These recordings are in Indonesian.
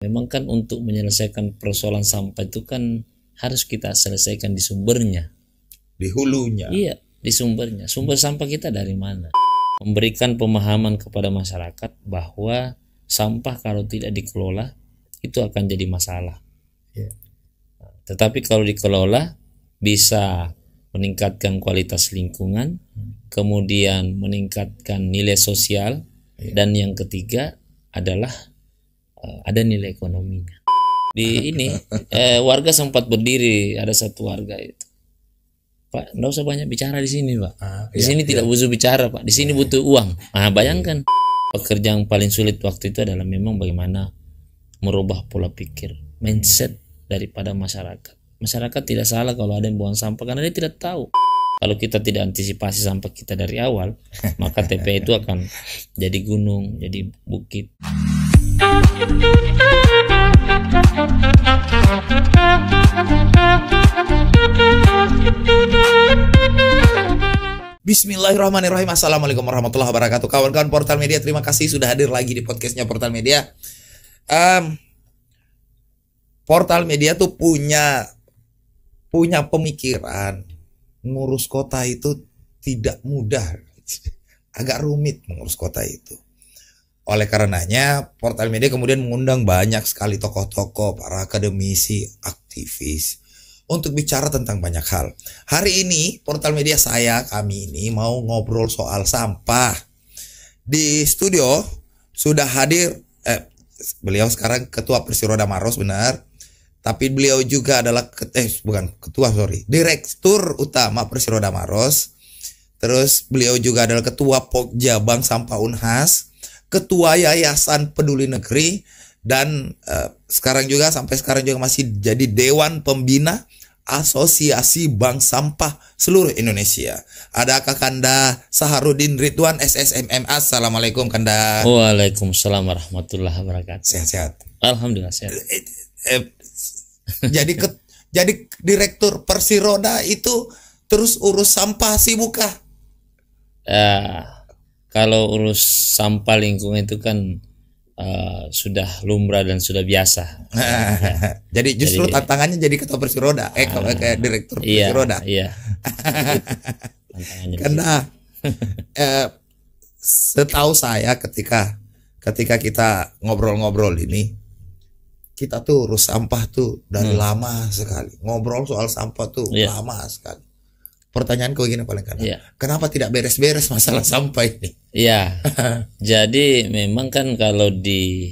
memang kan untuk menyelesaikan persoalan sampah itu kan harus kita selesaikan di sumbernya. Di hulunya. Iya, di sumbernya. Sumber sampah kita dari mana? Memberikan pemahaman kepada masyarakat bahwa sampah kalau tidak dikelola itu akan jadi masalah. Iya. Tetapi kalau dikelola bisa meningkatkan kualitas lingkungan, kemudian meningkatkan nilai sosial, dan yang ketiga adalah ada nilai ekonominya. Di ini warga sempat berdiri, ada satu warga itu, Pak, nggak usah banyak bicara di sini, Pak. Di sini tidak butuh bicara, Pak. Di sini butuh uang. Nah, bayangkan pekerjaan paling sulit waktu itu adalah memang bagaimana merubah pola pikir, mindset daripada masyarakat. Masyarakat tidak salah kalau ada yang buang sampah karena dia tidak tahu. Kalau kita tidak antisipasi sampah kita dari awal, maka TPA itu akan jadi gunung, jadi bukit. Bismillahirrahmanirrahim. Assalamualaikum warahmatullahi wabarakatuh. Kawan-kawan Portal Media, terima kasih sudah hadir lagi di podcastnya Portal Media. Portal Media tuh punya pemikiran ngurus kota itu tidak mudah, agak rumit mengurus kota itu. Oleh karenanya Portal Media kemudian mengundang banyak sekali tokoh-tokoh, para akademisi, aktivis untuk bicara tentang banyak hal. Hari ini Portal Media kami ini mau ngobrol soal sampah. Di studio sudah hadir beliau sekarang Ketua Persiroda Maros, benar. Tapi beliau juga adalah Direktur Utama Persiroda Maros. Terus beliau juga adalah Ketua Pokja Bank Sampah Unhas, Ketua Yayasan Peduli Negeri, dan sampai sekarang juga masih jadi Dewan Pembina Asosiasi Bank Sampah seluruh Indonesia. Ada Kakanda Saharudin Ridwan SSMM. Assalamualaikum Kanda. Waalaikumsalam warahmatullahi wabarakatuh. Sehat-sehat. Alhamdulillah sehat. Jadi Direktur Persiroda itu terus urus sampah sih bukan? Kalau urus sampah lingkungan itu kan sudah lumrah dan sudah biasa. Jadi justru tantangannya jadi Ketua Persiroda, kalau kayak Direktur Persiroda. Iya. Karena setahu saya ketika kita ngobrol-ngobrol ini, kita tuh urus sampah tuh dari lama sekali. Ngobrol soal sampah tuh lama sekali. Pertanyaanku gini paling kan, kenapa tidak beres-beres masalah sampah ini? Iya. Jadi memang kan kalau di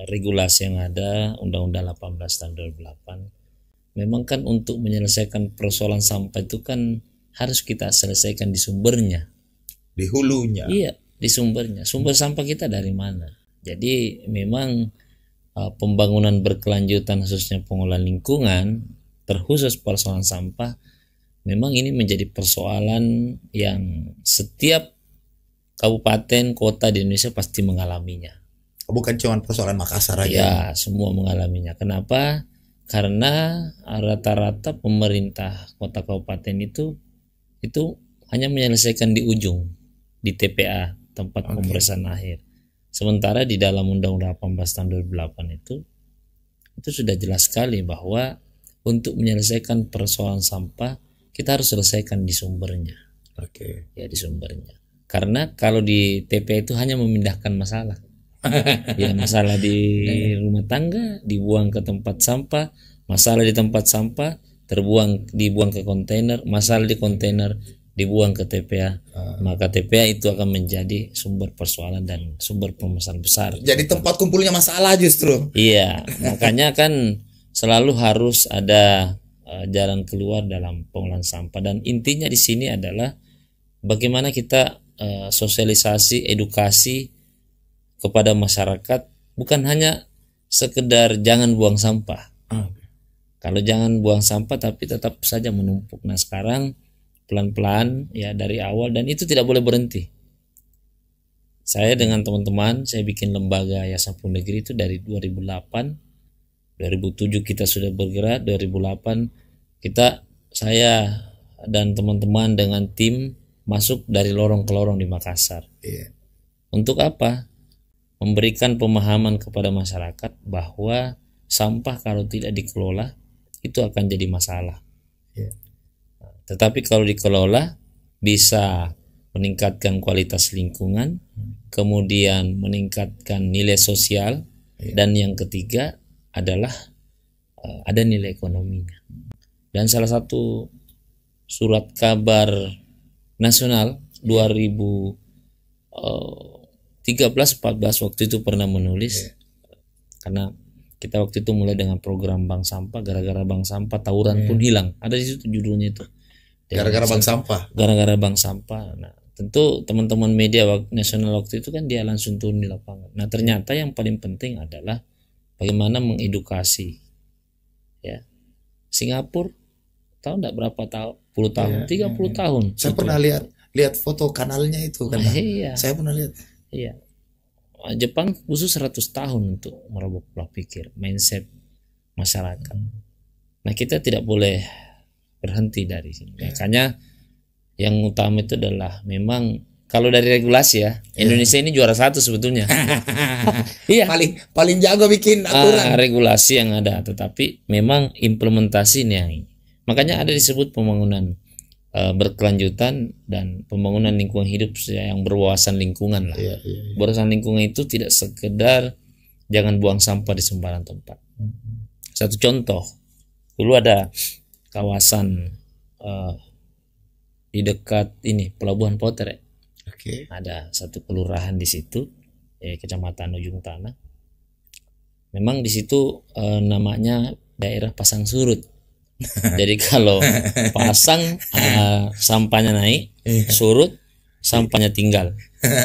regulasi yang ada, Undang-Undang 18 tahun 2008, memang kan untuk menyelesaikan persoalan sampah itu kan harus kita selesaikan di sumbernya. Di hulunya. Iya, di sumbernya. Sumber sampah kita dari mana? Jadi memang pembangunan berkelanjutan khususnya pengolahan lingkungan, terkhusus persoalan sampah, memang ini menjadi persoalan yang setiap kabupaten kota di Indonesia pasti mengalaminya. Bukan cuma persoalan Makassar aja. Ya, semua mengalaminya. Kenapa? Karena rata-rata pemerintah kota kabupaten itu hanya menyelesaikan di ujung, di TPA, tempat pemrosesan akhir. Sementara di dalam Undang-Undang 18 tahun 2008 itu sudah jelas sekali bahwa untuk menyelesaikan persoalan sampah kita harus selesaikan di sumbernya. Ya, di sumbernya. Karena kalau di TPA itu hanya memindahkan masalah. Ya, masalah di rumah tangga dibuang ke tempat sampah, masalah di tempat sampah dibuang ke kontainer, masalah di kontainer dibuang ke TPA, maka TPA itu akan menjadi sumber persoalan dan sumber permasalahan besar. Jadi tempat kumpulnya masalah justru. Iya, makanya kan selalu harus ada jalan keluar dalam pengolahan sampah, dan intinya di sini adalah bagaimana kita sosialisasi, edukasi kepada masyarakat, bukan hanya sekedar jangan buang sampah. Kalau jangan buang sampah tapi tetap saja menumpuk. Nah, sekarang pelan-pelan ya dari awal, dan itu tidak boleh berhenti. Saya dengan teman-teman saya bikin lembaga Yayasan Peduli Negeri itu dari 2008. 2007 kita sudah bergerak, 2008 saya dan teman-teman dengan tim masuk dari lorong ke lorong di Makassar. Untuk apa? memberikan pemahaman kepada masyarakat bahwa sampah kalau tidak dikelola itu akan jadi masalah. Tetapi kalau dikelola bisa meningkatkan kualitas lingkungan, kemudian meningkatkan nilai sosial, dan yang ketiga adalah ada nilai ekonominya. Dan salah satu surat kabar nasional 2013-14 waktu itu pernah menulis, karena kita waktu itu mulai dengan program bank sampah, gara-gara bank sampah tawuran pun hilang, ada di situ judulnya itu, gara-gara bank sampah. Gara-gara bank sampah. Nah, tentu teman-teman media nasional waktu itu kan dia langsung turun di lapangan. Nah, ternyata yang paling penting adalah bagaimana mengedukasi. Ya, Singapura tahu enggak berapa tahun? 10 tahun, 30 tahun. Saya pernah lihat foto kanalnya itu kan. Iya. Saya pernah lihat. Iya. Jepang khusus 100 tahun untuk merubah pola pikir, mindset masyarakat. Nah, kita tidak boleh berhenti dari sini. Makanya yang utama itu adalah memang kalau dari regulasi ya, Indonesia ini juara satu sebetulnya. Iya. Paling jago bikin aturan. Regulasi yang ada, tetapi memang implementasi ini. Makanya ada disebut pembangunan berkelanjutan dan pembangunan lingkungan hidup yang berwawasan lingkungan lah. Berwawasan lingkungan itu tidak sekedar jangan buang sampah di sembarang tempat. Satu contoh, dulu ada kawasan di dekat ini Pelabuhan Poter. Ada satu kelurahan di situ, Kecamatan Ujung Tanah. Memang di situ namanya daerah pasang surut. Jadi kalau pasang sampahnya naik, surut sampahnya tinggal.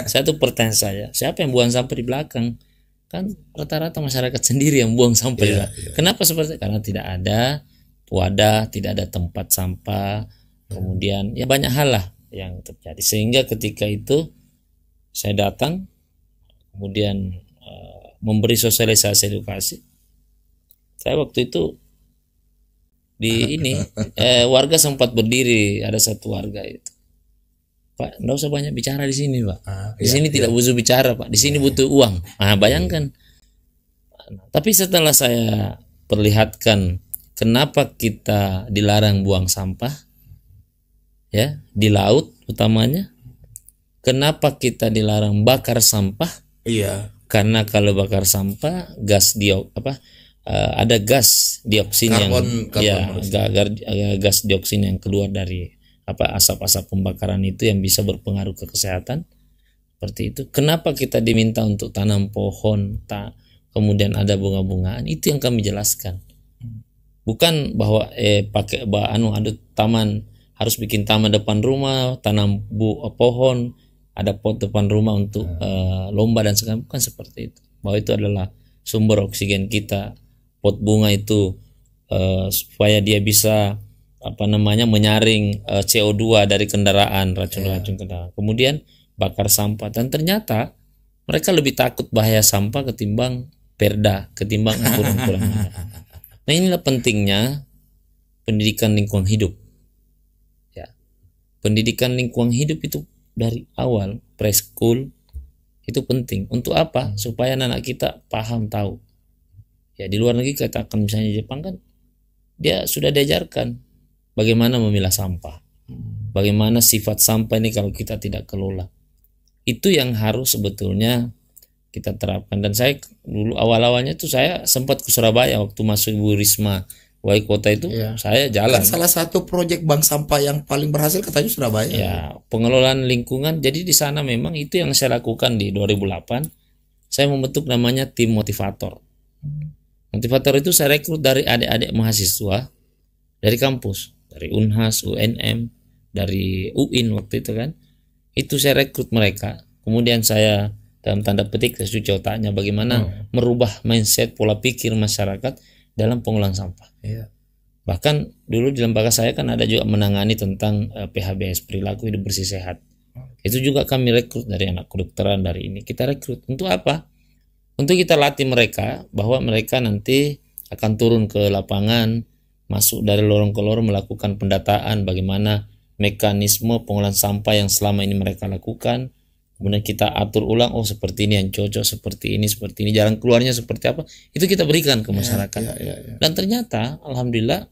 Saya tuh pertanyaan saya, siapa yang buang sampah di belakang? Kan rata-rata masyarakat sendiri yang buang sampah di belakang. Kenapa seperti itu? Karena tidak ada wadah, tidak ada tempat sampah, kemudian ya banyak hal lah yang terjadi. Sehingga ketika itu saya datang, kemudian memberi sosialisasi edukasi. Saya waktu itu di ini warga sempat berdiri, ada satu warga itu, Pak, nggak usah banyak bicara di sini, Pak. Di sini tidak butuh bicara, Pak. Di sini butuh uang. Bayangkan. Tapi setelah saya perlihatkan kenapa kita dilarang buang sampah, ya di laut utamanya, kenapa kita dilarang bakar sampah? Karena kalau bakar sampah ada gas dioksin gas dioksin yang keluar dari asap-asap pembakaran itu yang bisa berpengaruh ke kesehatan. Seperti itu. Kenapa kita diminta untuk tanam pohon, kemudian ada bunga-bungaan? Itu yang kami jelaskan. Bukan bahwa pakai taman, harus bikin taman depan rumah, tanam pohon, ada pot depan rumah untuk lomba dan segala, bukan seperti itu. Bahwa itu adalah sumber oksigen kita. Pot bunga itu supaya dia bisa menyaring CO2 dari kendaraan, racun-racun kendaraan. Kemudian bakar sampah, dan ternyata mereka lebih takut bahaya sampah ketimbang ketimbang aturan-aturan. Nah, inilah pentingnya pendidikan lingkungan hidup. Ya. Pendidikan lingkungan hidup itu dari awal preschool itu penting. Untuk apa? Supaya anak kita paham, tahu. Ya, di luar negeri katakan misalnya Jepang kan dia sudah diajarkan bagaimana memilah sampah, bagaimana sifat sampah ini kalau kita tidak kelola. Itu yang harus sebetulnya kita terapkan. Dan saya dulu awal-awalnya tuh saya sempat ke Surabaya waktu masuk Bu Risma wali kota itu, saya jalan. Kan salah satu proyek bank sampah yang paling berhasil katanya Surabaya. Ya, pengelolaan lingkungan. Jadi di sana memang itu yang saya lakukan di 2008. Saya membentuk namanya tim motivator. Motivator itu saya rekrut dari adik-adik mahasiswa dari kampus, dari Unhas, UNM, dari UIN waktu itu kan. Itu saya rekrut mereka. Kemudian saya dalam tanda petik saya cuci otaknya bagaimana merubah mindset pola pikir masyarakat dalam pengolahan sampah. Bahkan dulu di lembaga saya kan ada juga menangani tentang PHBS, perilaku hidup bersih sehat. Itu juga kami rekrut dari anak kedokteran, dari ini kita rekrut. Untuk apa? Untuk kita latih mereka bahwa mereka nanti akan turun ke lapangan, masuk dari lorong ke lorong, melakukan pendataan bagaimana mekanisme pengolahan sampah yang selama ini mereka lakukan, Kemudian kita atur ulang, oh seperti ini yang cocok, seperti ini, jalan keluarnya seperti apa, itu kita berikan ke masyarakat. Dan ternyata alhamdulillah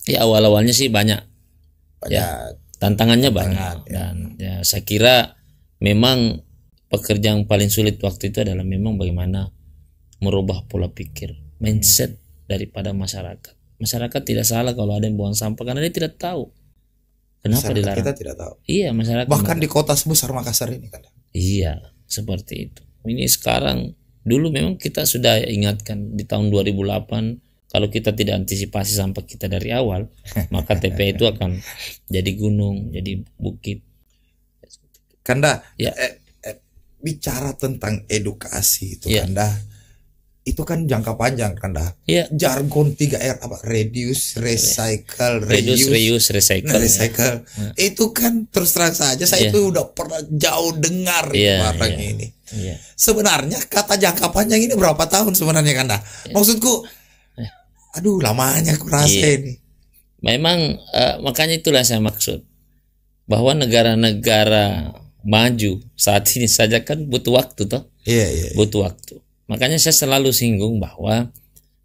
ya awal-awalnya sih banyak ya, tantangannya banyak. Dan ya saya kira memang pekerjaan paling sulit waktu itu adalah memang bagaimana merubah pola pikir, mindset daripada masyarakat. Masyarakat tidak salah kalau ada yang buang sampah karena dia tidak tahu kenapa dilarang. Kita tidak tahu. Iya, masyarakat. Bahkan di kota sebesar Makassar ini kan. Iya, seperti itu. Ini sekarang, dulu memang kita sudah ingatkan di tahun 2008 kalau kita tidak antisipasi sampah kita dari awal, maka TPA itu akan jadi gunung, jadi bukit. Kanda, ya. Bicara tentang edukasi itu, ya. Kanda, itu kan jangka panjang, Kanda. Ya. Jargon 3R apa? Reduce, recycle, reuse, recycle. Ya. Itu kan terus terang saja saya itu udah pernah jauh dengar barang ini. Ya. Sebenarnya kata jangka panjang ini berapa tahun sebenarnya, Kanda? Maksudku, aduh lamanya aku rasa ini. Memang makanya itulah saya maksud bahwa negara-negara maju saat ini saja kan butuh waktu toh. Butuh waktu. Makanya saya selalu singgung bahwa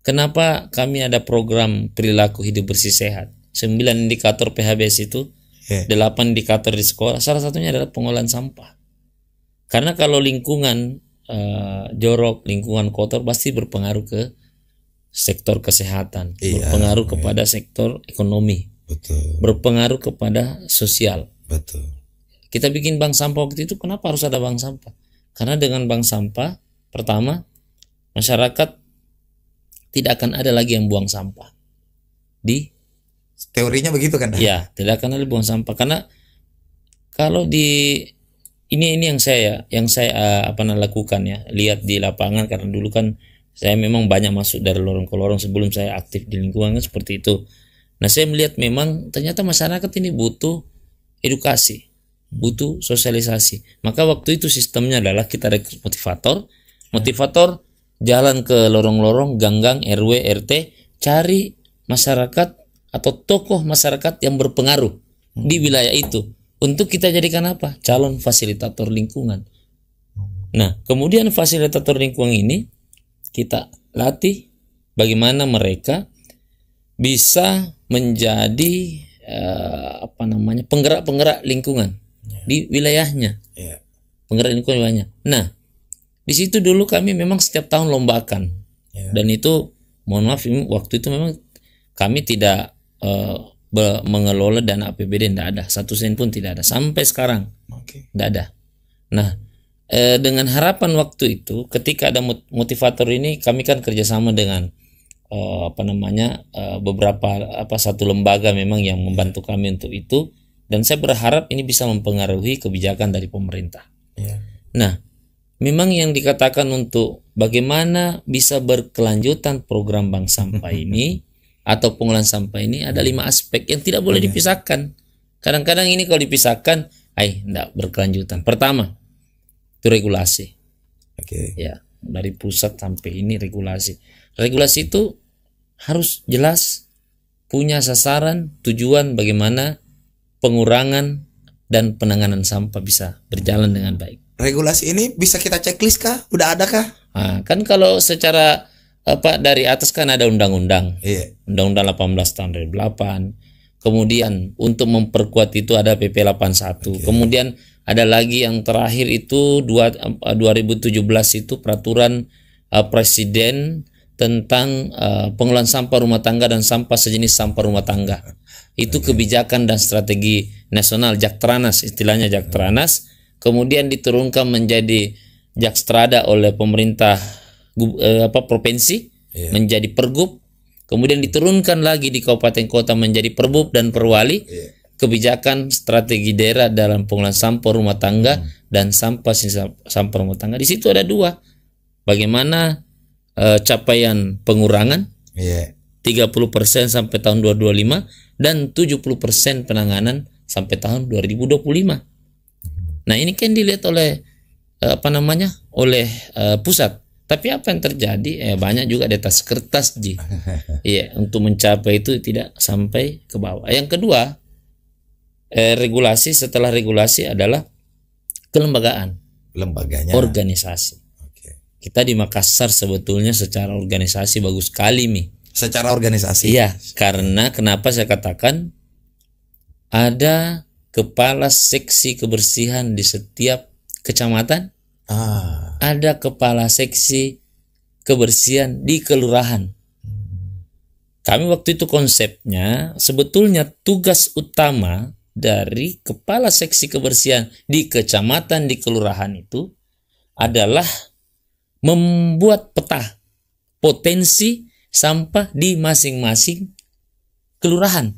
kenapa kami ada program perilaku hidup bersih sehat. 9 indikator PHBS itu, 8 indikator di sekolah, salah satunya adalah pengolahan sampah. Karena kalau lingkungan jorok, lingkungan kotor pasti berpengaruh ke sektor kesehatan, berpengaruh kepada sektor ekonomi, berpengaruh kepada sosial. Kita bikin bank sampah waktu itu, kenapa harus ada bank sampah? Karena dengan bank sampah, pertama, masyarakat tidak akan ada lagi yang buang sampah. Teorinya begitu kan? Ya, tidak akan ada buang sampah karena kalau ini yang saya lakukan ya, lihat di lapangan, karena dulu kan saya memang banyak masuk dari lorong ke lorong sebelum saya aktif di lingkungan seperti itu. Nah, saya melihat memang ternyata masyarakat ini butuh edukasi, butuh sosialisasi. Maka waktu itu sistemnya adalah kita rekrut motivator jalan ke lorong-lorong, gang-gang, RW, RT, cari masyarakat atau tokoh masyarakat yang berpengaruh di wilayah itu untuk kita jadikan apa? Calon fasilitator lingkungan. Nah, kemudian fasilitator lingkungan ini kita latih bagaimana mereka bisa menjadi penggerak-penggerak lingkungan di wilayahnya. Penggerak lingkungan wilayahnya. Nah, di situ dulu kami memang setiap tahun lombakan. Dan itu mohon maaf waktu itu memang kami tidak mengelola dana APBD, tidak ada, 1 sen pun tidak ada sampai sekarang. Tidak ada. Nah, dengan harapan waktu itu ketika ada motivator ini, kami kan kerjasama dengan beberapa satu lembaga memang yang membantu kami untuk itu, dan saya berharap ini bisa mempengaruhi kebijakan dari pemerintah. Nah, memang yang dikatakan untuk bagaimana bisa berkelanjutan program bank sampah ini atau pengolahan sampah ini ada 5 aspek yang tidak boleh dipisahkan. Kadang-kadang ini kalau dipisahkan, tidak berkelanjutan. Pertama, itu regulasi. Ya, dari pusat sampai ini regulasi. Regulasi itu harus jelas, punya sasaran, tujuan bagaimana pengurangan dan penanganan sampah bisa berjalan dengan baik. Regulasi ini bisa kita checklist kah? Udah ada kah? Nah, kan kalau secara dari atas kan ada undang-undang. Undang-undang 18 tahun 2008. Kemudian untuk memperkuat itu ada PP 81. Kemudian ada lagi yang terakhir itu 2017 itu peraturan presiden tentang pengolahan sampah rumah tangga dan sampah sejenis sampah rumah tangga. Itu kebijakan dan strategi nasional, Jaktranas, istilahnya Jaktranas. Kemudian diturunkan menjadi Jakstrada oleh pemerintah provinsi, menjadi Pergub. Kemudian diturunkan lagi di kabupaten kota menjadi Perbub dan Perwali. Kebijakan strategi daerah dalam pengolahan sampah rumah tangga dan sampah rumah tangga. Di situ ada 2. Bagaimana capaian pengurangan 30% sampai tahun 2025 dan 70% penanganan sampai tahun 2025. Nah, ini kan dilihat oleh oleh pusat. Tapi apa yang terjadi? Banyak juga di atas kertas untuk mencapai itu tidak sampai ke bawah. Yang kedua, regulasi. Setelah regulasi adalah kelembagaan. lembaganya. Organisasi. Oke. Kita di Makassar sebetulnya secara organisasi bagus sekali, Mi. Secara organisasi. Iya, karena kenapa saya katakan ada kepala seksi kebersihan di setiap kecamatan, ada kepala seksi kebersihan di kelurahan. Kami waktu itu konsepnya sebetulnya tugas utama dari kepala seksi kebersihan di kecamatan, di kelurahan itu adalah membuat peta potensi sampah di masing-masing kelurahan.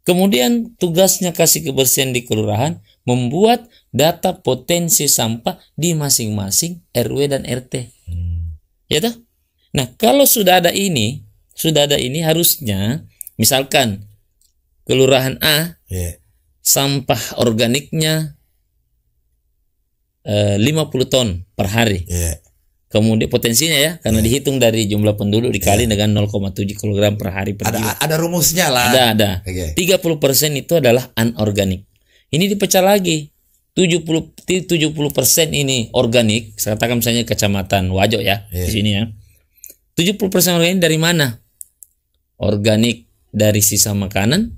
Kemudian tugasnya kasih kebersihan di kelurahan membuat data potensi sampah di masing-masing RW dan RT. Ya toh? Nah, kalau sudah ada ini harusnya misalkan kelurahan A sampah organiknya 50 ton per hari. Kemudian potensinya ya, karena dihitung dari jumlah penduduk dikali dengan 0,7 kg per hari per jiwa. Ada rumusnya lah. Ada. 30% itu adalah anorganik. Ini dipecah lagi. 70% ini organik. Saya katakan misalnya kecamatan Wajo ya, di sini ya. 70% organik dari mana? Organik dari sisa makanan.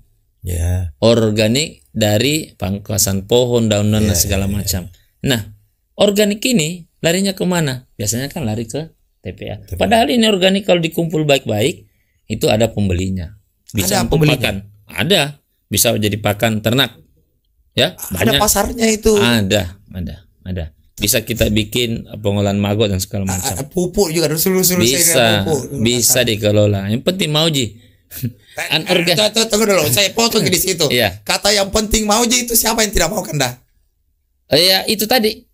Organik dari pangkasan pohon, daunan dan segala macam. Nah, organik ini larinya kemana? Biasanya kan lari ke TPA. Padahal ini organik kalau dikumpul baik-baik itu ada pembelinya. Bisa untuk pakan. Ada. Bisa jadi pakan ternak. Ya, ada pasarnya itu. Ada. Bisa kita bikin pengolahan maggot dan segala macam. Pupuk juga bisa dikelola. Yang penting mau Ji. Tunggu dulu, saya potong di situ. Kata yang penting mau Ji itu siapa yang tidak mau kan dah? Ya, itu tadi.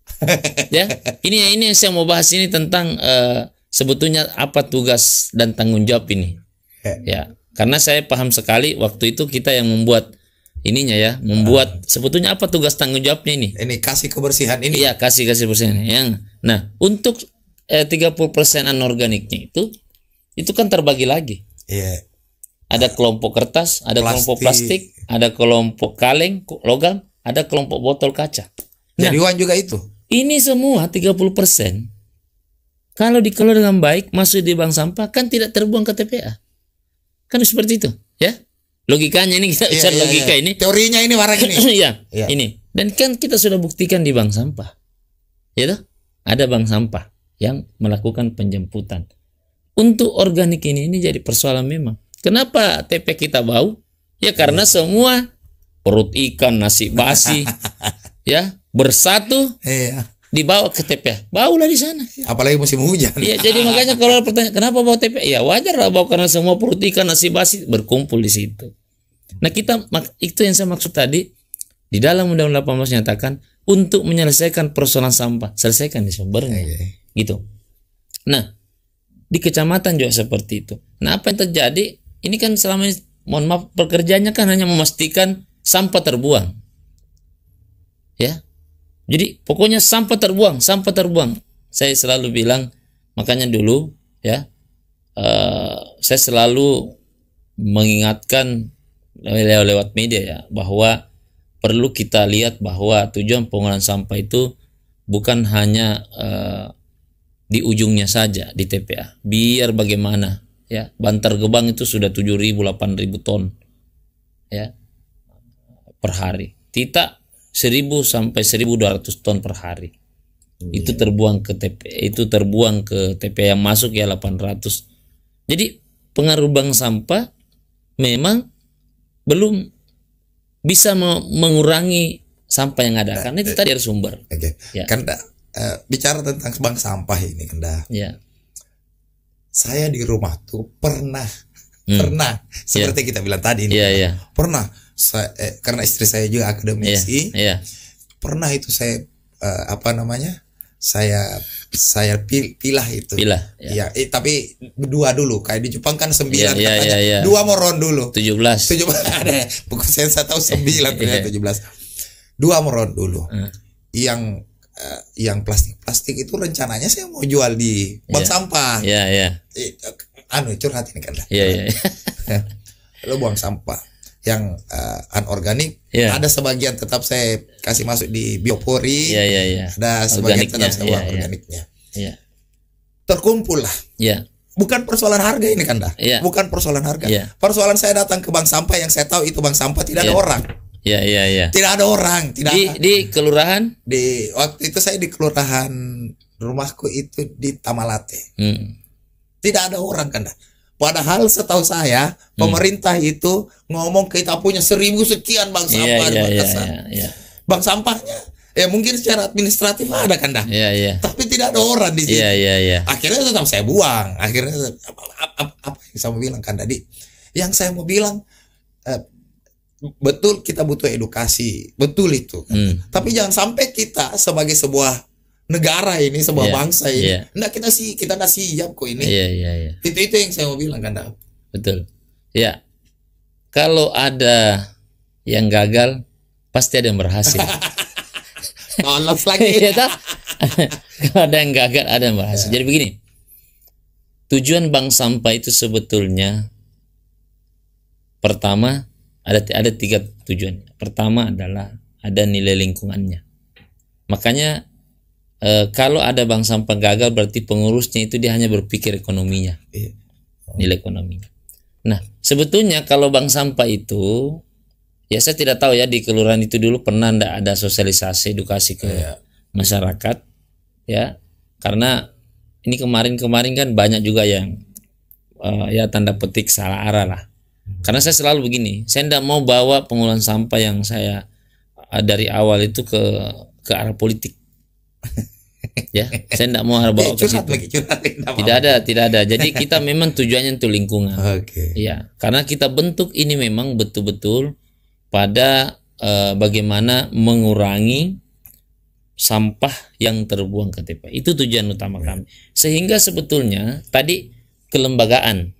Ya, ini yang saya mau bahas ini tentang sebetulnya apa tugas dan tanggung jawab ini. Ya, karena saya paham sekali waktu itu kita yang membuat ininya ya, membuat sebetulnya apa tugas tanggung jawabnya ini. Ini kasih kebersihan ini. Iya, kasih kebersihan. Nah, untuk 30% anorganiknya itu kan terbagi lagi. Ada kelompok kertas, ada kelompok plastik, ada kelompok kaleng, logam, ada kelompok botol kaca. Nah, Jadiwan juga itu. Ini semua 30% kalau dikelola dengan baik masuk di bank sampah kan tidak terbuang ke TPA. Kan seperti itu, ya. Logikanya ini kita bicara logika ini. Teorinya ini warna ini. Ini. Dan kan kita sudah buktikan di bank sampah. Ya toh? Ada bank sampah yang melakukan penjemputan. Untuk organik ini jadi persoalan memang. Kenapa TPA kita bau? Ya karena semua perut ikan, nasi basi ya bersatu dibawa ke TPA, baulah di sana. Apalagi musim hujan. Iya, jadi makanya kalau pertanyaan kenapa bau TPA, ya wajar lah bau karena semua perut ikan nasi basi berkumpul di situ. Nah itu yang saya maksud tadi di dalam Undang-Undang 18 nyatakan untuk menyelesaikan persoalan sampah selesaikan di sumbernya, gitu. Nah di kecamatan juga seperti itu. Nah apa yang terjadi? Ini kan selama ini mohon maaf pekerjaannya kan hanya memastikan sampah terbuang. Ya. Jadi pokoknya sampah terbuang. Saya selalu bilang, makanya dulu ya, saya selalu mengingatkan lewat media ya, bahwa perlu kita lihat bahwa tujuan pengolahan sampah itu bukan hanya di ujungnya saja di TPA. Biar bagaimana ya, Bantar Gebang itu sudah 7.000 8.000 ton ya per hari. Tidak 1.000 sampai 1.200 ton per hari. Itu terbuang ke TPA yang masuk ya 800. Jadi pengaruh bank sampah memang belum bisa mengurangi sampah yang ada karena itu tadi ada sumber. Ya. Kan bicara tentang bank sampah ini kan saya di rumah tuh pernah seperti kita bilang tadi ini pernah karena istri saya juga akademisi pernah itu saya saya pilah itu tapi dua dulu kayak di Jepang kan 9 katanya 2 moron dulu 17 ada buku saya tahu 9 ternyata 17 2 moron dulu yang plastik itu rencananya saya mau jual di bank sampah curhat ini kan lo buang sampah yang anorganik, Ya. ada sebagian tetap saya kasih masuk di biopori, Ya. ada sebagian Organiknya, tetap saya buang ya. organiknya. Ya. Terkumpul lah. Ya. Bukan persoalan harga ini kan dah. Ya. Bukan persoalan harga. Ya. Persoalan saya datang ke bank sampah yang saya tahu itu bank sampah tidak ada Ya. orang. Ya. Tidak ada orang, tidak ada. Di kelurahan? Di waktu itu saya di kelurahan, rumahku itu di Tamalate. Tidak ada orang kan dah. Padahal setahu saya pemerintah itu ngomong kita punya 1.000 sekian bank sampah di Makassar. Ya. Bank sampahnya ya mungkin secara administratif ada kan dah. Ya. Tapi tidak ada orang di situ. Ya. Akhirnya tetap saya buang. Akhirnya apa yang saya mau bilang kan tadi? Yang saya mau bilang betul kita butuh edukasi, betul itu. Tapi jangan sampai kita sebagai sebuah negara ini, sebuah bangsa ini, kita nggak siap kok ini. Iya. Itu yang saya mau bilang kan. Betul. Ya. Kalau ada yang gagal, pasti ada yang berhasil. Lolos lagi. Iya toh? Kalau ada yang gagal, ada yang berhasil. Jadi begini. Tujuan bank sampah itu sebetulnya pertama ada 3 tujuan. Pertama adalah ada nilai lingkungannya. Makanya kalau ada bank sampah gagal berarti pengurusnya itu dia hanya berpikir ekonominya, nilai ekonominya. Nah sebetulnya kalau bank sampah itu, ya saya tidak tahu ya di kelurahan itu dulu pernah ndak ada sosialisasi edukasi ke masyarakat, ya karena ini kemarin kan banyak juga yang ya tanda petik salah arah lah. Karena saya selalu begini, saya tidak mau bawa pengolahan sampah yang saya dari awal itu ke arah politik. Ya, saya tidak mau bawa ke situ. Tidak ada. Jadi kita memang tujuannya untuk lingkungan. Ya, karena kita bentuk ini memang betul-betul pada bagaimana mengurangi sampah yang terbuang ke TPA. Itu tujuan utama kami. Sehingga sebetulnya tadi kelembagaan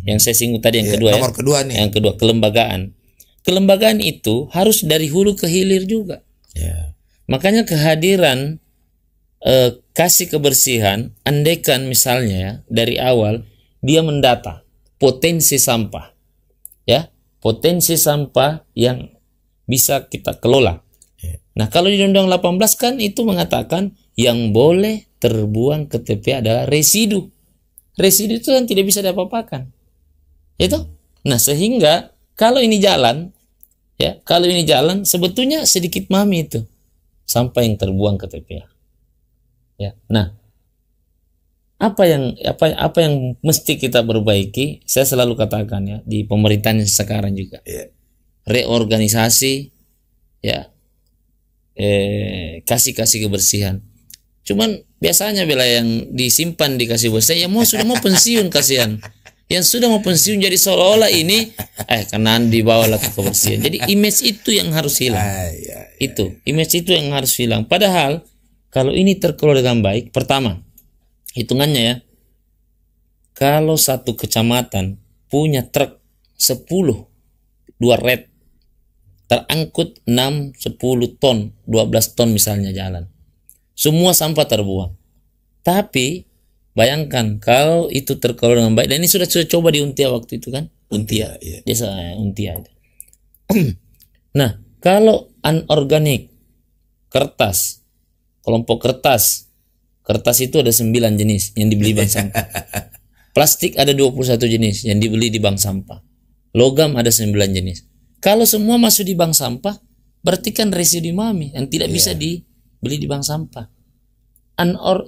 yang saya singgung tadi yang kedua nomor kedua nih. Yang kedua kelembagaan. Kelembagaan itu harus dari hulu ke hilir juga. Makanya kehadiran kasih kebersihan, andaikan misalnya ya, dari awal dia mendata potensi sampah, ya potensi sampah yang bisa kita kelola. Nah kalau di Undang-Undang 18 kan itu mengatakan yang boleh terbuang ke TPA adalah residu. Residu itu kan tidak bisa diapa-apakan, itu. Nah sehingga kalau ini jalan, ya kalau ini jalan sebetulnya sedikit mami itu sampah yang terbuang ke TPA. Ya, nah apa yang mesti kita perbaiki? Saya selalu katakan ya di pemerintahan sekarang juga reorganisasi, ya kasih kebersihan. Cuman biasanya bila yang disimpan dikasih bos saya sudah mau pensiun kasihan. Yang sudah mau pensiun jadi seolah-olah ini karena dibawa ke kebersihan. Jadi image itu yang harus hilang. Image itu yang harus hilang. Padahal kalau ini terkelola dengan baik, pertama hitungannya ya, kalau satu kecamatan punya truk 10 2 red terangkut 6, 10 ton, 12 ton misalnya jalan, semua sampah terbuang. Tapi bayangkan kalau itu terkelola dengan baik, dan ini sudah coba di Untia waktu itu kan, Untia, desa Untia. Nah kalau anorganik, kertas, kelompok kertas itu ada 9 jenis yang dibeli bank sampah. Plastik ada 21 jenis yang dibeli di bank sampah. Logam ada 9 jenis. Kalau semua masuk di bank sampah, berarti kan residu mami yang tidak bisa dibeli di bank sampah.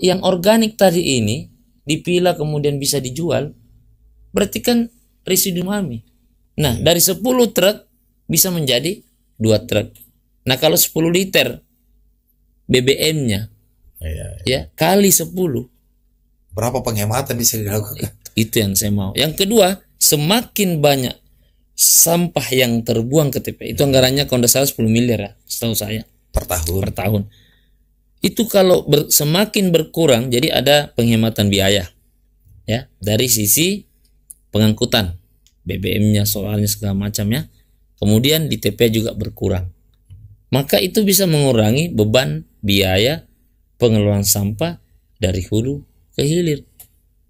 Yang organik tadi ini dipilah kemudian bisa dijual, berarti kan residu mami. Nah dari 10 truk bisa menjadi 2 truk. Nah kalau 10 liter BBM-nya ya kali 10, berapa penghematan bisa dilakukan? Itu yang saya mau. Yang kedua, semakin banyak sampah yang terbuang ke TPA, itu anggarannya kalau tidak salah 10 miliar ya, setahu saya per tahun. Itu kalau semakin berkurang, jadi ada penghematan biaya ya dari sisi pengangkutan BBM-nya, soalnya segala macam ya. Kemudian di TPA juga berkurang. Maka itu bisa mengurangi beban biaya pengelolaan sampah dari hulu ke hilir.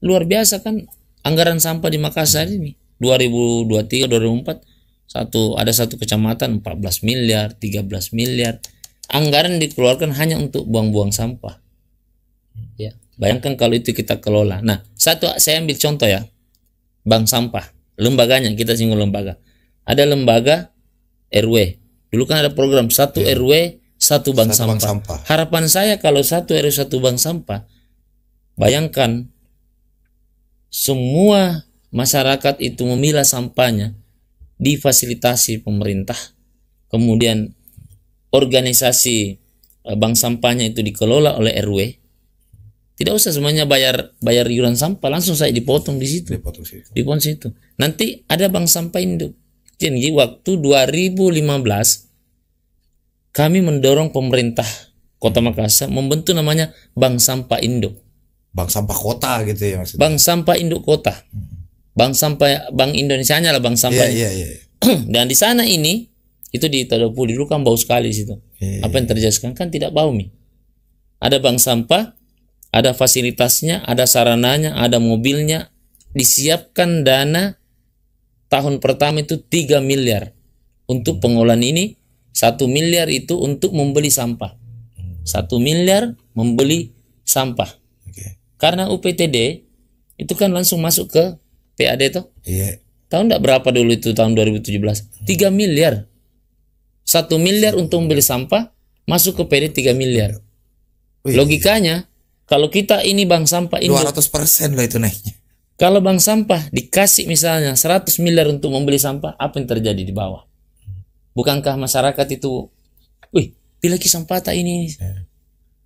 Luar biasa kan anggaran sampah di Makassar ini 2023-2024 Ada satu kecamatan 14 miliar, 13 miliar. Anggaran dikeluarkan hanya untuk buang-buang sampah. Ya, bayangkan kalau itu kita kelola. Nah, saya ambil contoh ya. Bank sampah, lembaganya kita singgung lembaga. Ada lembaga RW. Dulu kan ada program satu RW, satu bank sampah. Harapan saya kalau satu RW, satu bank sampah, bayangkan semua masyarakat itu memilah sampahnya, difasilitasi pemerintah, kemudian organisasi bank sampahnya itu dikelola oleh RW. Tidak usah semuanya bayar iuran sampah, langsung saya dipotong di situ. Dipotong situ. Nanti ada bank sampah induk. Jadi waktu 2015 kami mendorong pemerintah Kota Makassar membentuk namanya Bank Sampah Induk. Bank sampah kota gitu ya maksudnya. Bank Sampah Induk Kota. Bank Indonesianya lah bank sampah. Dan di sana ini itu di Tadopuli dulu kan bau sekali situ. Apa yang terjadi sekarang kan tidak bau Mi. Ada bank sampah, ada fasilitasnya, ada sarananya, ada mobilnya, disiapkan dana tahun pertama itu 3 miliar untuk pengolahan ini, 1 miliar itu untuk membeli sampah. 1 miliar membeli sampah. Karena UPTD itu kan langsung masuk ke PAD tuh. Tahu enggak berapa dulu itu tahun 2017? 3 miliar. 1 miliar untuk membeli sampah, masuk ke PD 3 miliar. Logikanya kalau kita ini bank sampah ini 200% loh itu naiknya. Kalau bank sampah dikasih misalnya 100 miliar untuk membeli sampah, apa yang terjadi di bawah? Bukankah masyarakat itu, pilih sampah tak ini?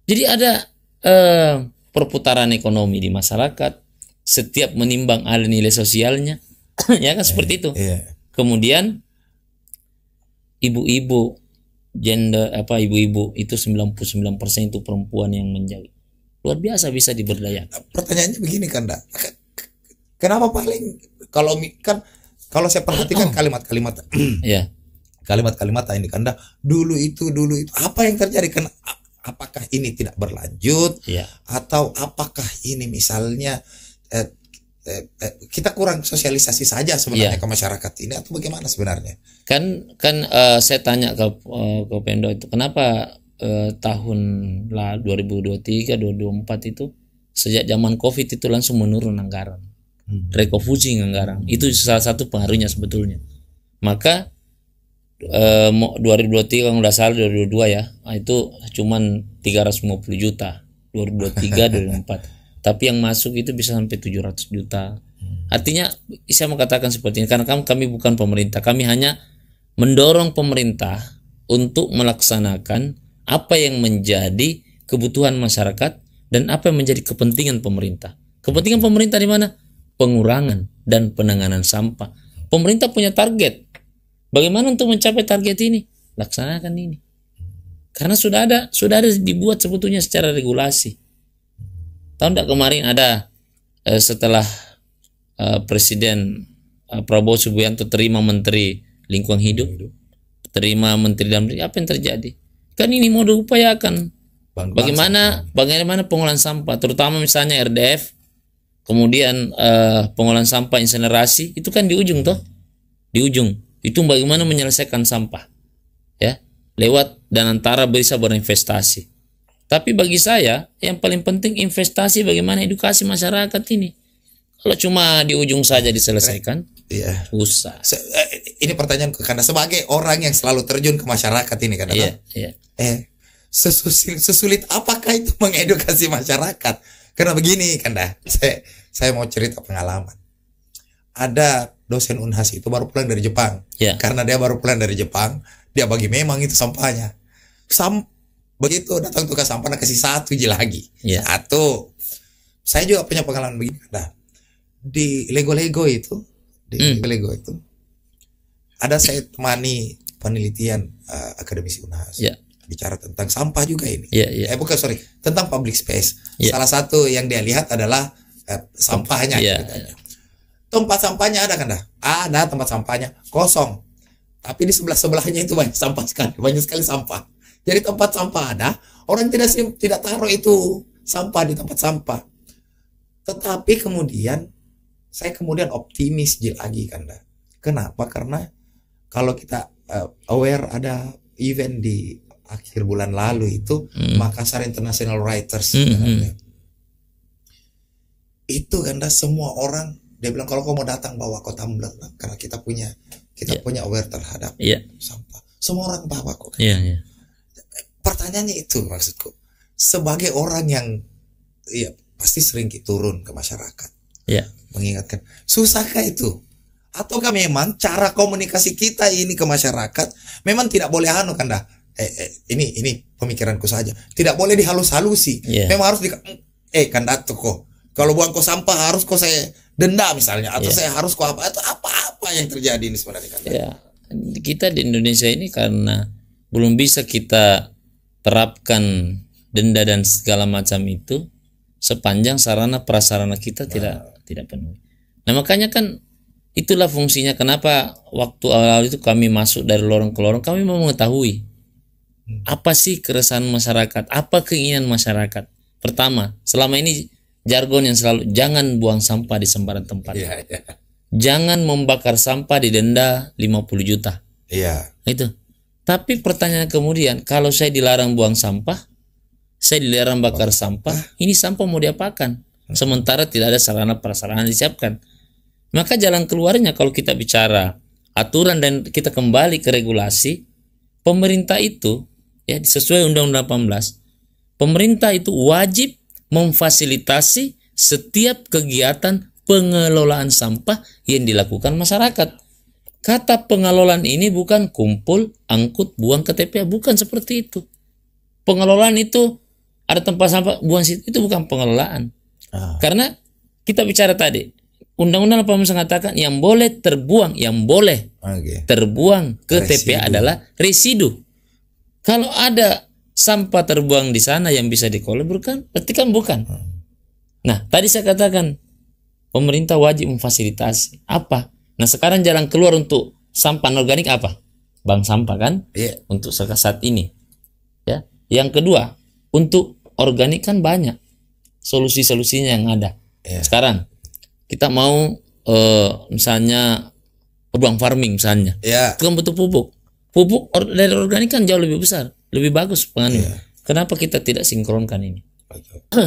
Jadi ada perputaran ekonomi di masyarakat, setiap menimbang ada nilai sosialnya, ya kan seperti itu. Kemudian ibu-ibu ibu-ibu itu 99% itu perempuan yang menjaga. Luar biasa bisa diberdayakan. Pertanyaannya begini Kanda. Kenapa paling kalau saya perhatikan kalimat-kalimat kalimat-kalimat ini Kanda, dulu itu apa yang terjadi? Apakah ini tidak berlanjut atau apakah ini misalnya kita kurang sosialisasi saja sebenarnya ke masyarakat ini atau bagaimana sebenarnya? Kan saya tanya ke Pemdo itu kenapa tahun 2023 2024 itu sejak zaman Covid itu langsung menurun anggaran. Refocusing anggaran. Itu salah satu pengaruhnya sebetulnya. Maka 2023 kalau nggak salah 2022 ya, itu cuman 350 juta 2023 2024. Tapi yang masuk itu bisa sampai 700 juta. Artinya saya mau katakan seperti ini karena kami bukan pemerintah, kami hanya mendorong pemerintah untuk melaksanakan apa yang menjadi kebutuhan masyarakat dan apa yang menjadi kepentingan pemerintah. Kepentingan pemerintah di mana? Pengurangan dan penanganan sampah. Pemerintah punya target. Bagaimana untuk mencapai target ini? Laksanakan ini. Karena sudah ada dibuat sebetulnya secara regulasi. Tahun kemarin ada setelah Presiden Prabowo Subianto terima Menteri Lingkungan Hidup, terima Menteri Dalam Negeri, apa yang terjadi? Kan ini mau diupayakan. Bagaimana pengolahan sampah, terutama misalnya RDF, kemudian pengolahan sampah insinerasi, itu kan di ujung toh, di ujung. Itu bagaimana menyelesaikan sampah, ya, lewat dan antara bisa berinvestasi. Tapi bagi saya yang paling penting investasi bagaimana edukasi masyarakat ini. Kalau cuma di ujung saja diselesaikan, susah. Ini pertanyaan ke Kanda sebagai orang yang selalu terjun ke masyarakat ini Kanda. Sesulit apakah itu mengedukasi masyarakat? Karena begini Kanda, saya mau cerita pengalaman. Ada dosen Unhas itu baru pulang dari Jepang. Karena dia baru pulang dari Jepang, dia bagi memang itu sampahnya. Begitu datang tukang sampah kasih satu lagi. Satu. Saya juga punya pengalaman begini. Nah, di Lego itu, Lego itu ada saya temani penelitian akademisi Unhas. Bicara tentang sampah juga ini. Tentang public space. Salah satu yang dia lihat adalah sampahnya. Tempat sampahnya ada kan dah? Ada tempat sampahnya kosong. Tapi di sebelahnya itu banyak sekali sampah. Jadi tempat sampah ada, orang tidak taruh itu sampah di tempat sampah. Tetapi kemudian saya optimis lagi kan dah. Kenapa? Karena kalau kita aware ada event di akhir bulan lalu itu Makassar International Writers itu kan semua orang dia bilang kalau kau mau datang bawa kotak blek karena kita punya aware terhadap sampah. Semua orang bawa kok. Pertanyaannya itu maksudku sebagai orang yang pasti sering turun ke masyarakat mengingatkan susahkah itu ataukah memang cara komunikasi kita ini ke masyarakat memang tidak boleh kan dah ini pemikiranku saja tidak boleh dihalus-halusi memang harus kan tuh kok kalau buang kok sampah harus kok saya denda misalnya atau saya harus kok apa yang terjadi ini sebenarnya kan kita di Indonesia ini karena belum bisa kita terapkan denda dan segala macam itu sepanjang sarana prasarana kita tidak penuh. Nah makanya kan itulah fungsinya kenapa waktu awal itu kami masuk dari lorong ke lorong kami mau mengetahui apa sih keresahan masyarakat, apa keinginan masyarakat. Pertama, selama ini jargon yang selalu jangan buang sampah di sembarang tempat. Jangan membakar sampah didenda 50 juta. Itu. Tapi pertanyaan kemudian, kalau saya dilarang buang sampah, saya dilarang bakar sampah, ini sampah mau diapakan? Sementara tidak ada sarana prasarana disiapkan. Maka jalan keluarnya kalau kita bicara aturan dan kita kembali ke regulasi, pemerintah itu sesuai Undang-Undang 18, pemerintah itu wajib memfasilitasi setiap kegiatan pengelolaan sampah yang dilakukan masyarakat. Kata pengelolaan ini bukan kumpul, angkut, buang ke TPA, bukan seperti itu. Pengelolaan itu ada tempat sampah, buang situ, itu bukan pengelolaan. Karena kita bicara tadi, Undang-Undang 18 mengatakan yang boleh terbuang ke TPA adalah residu. Kalau ada sampah terbuang di sana yang bisa dikelola berarti kan bukan. Nah, tadi saya katakan pemerintah wajib memfasilitasi. Apa? Nah, sekarang jalan keluar untuk sampah organik apa? Bank sampah kan? Untuk saat ini. Ya. Yang kedua, untuk organik kan banyak solusi-solusinya yang ada. Sekarang kita mau misalnya urban farming misalnya. Itu kan butuh pupuk. Pupuk dari organik kan jauh lebih besar, lebih bagus pengaruhnya. Kenapa kita tidak sinkronkan ini?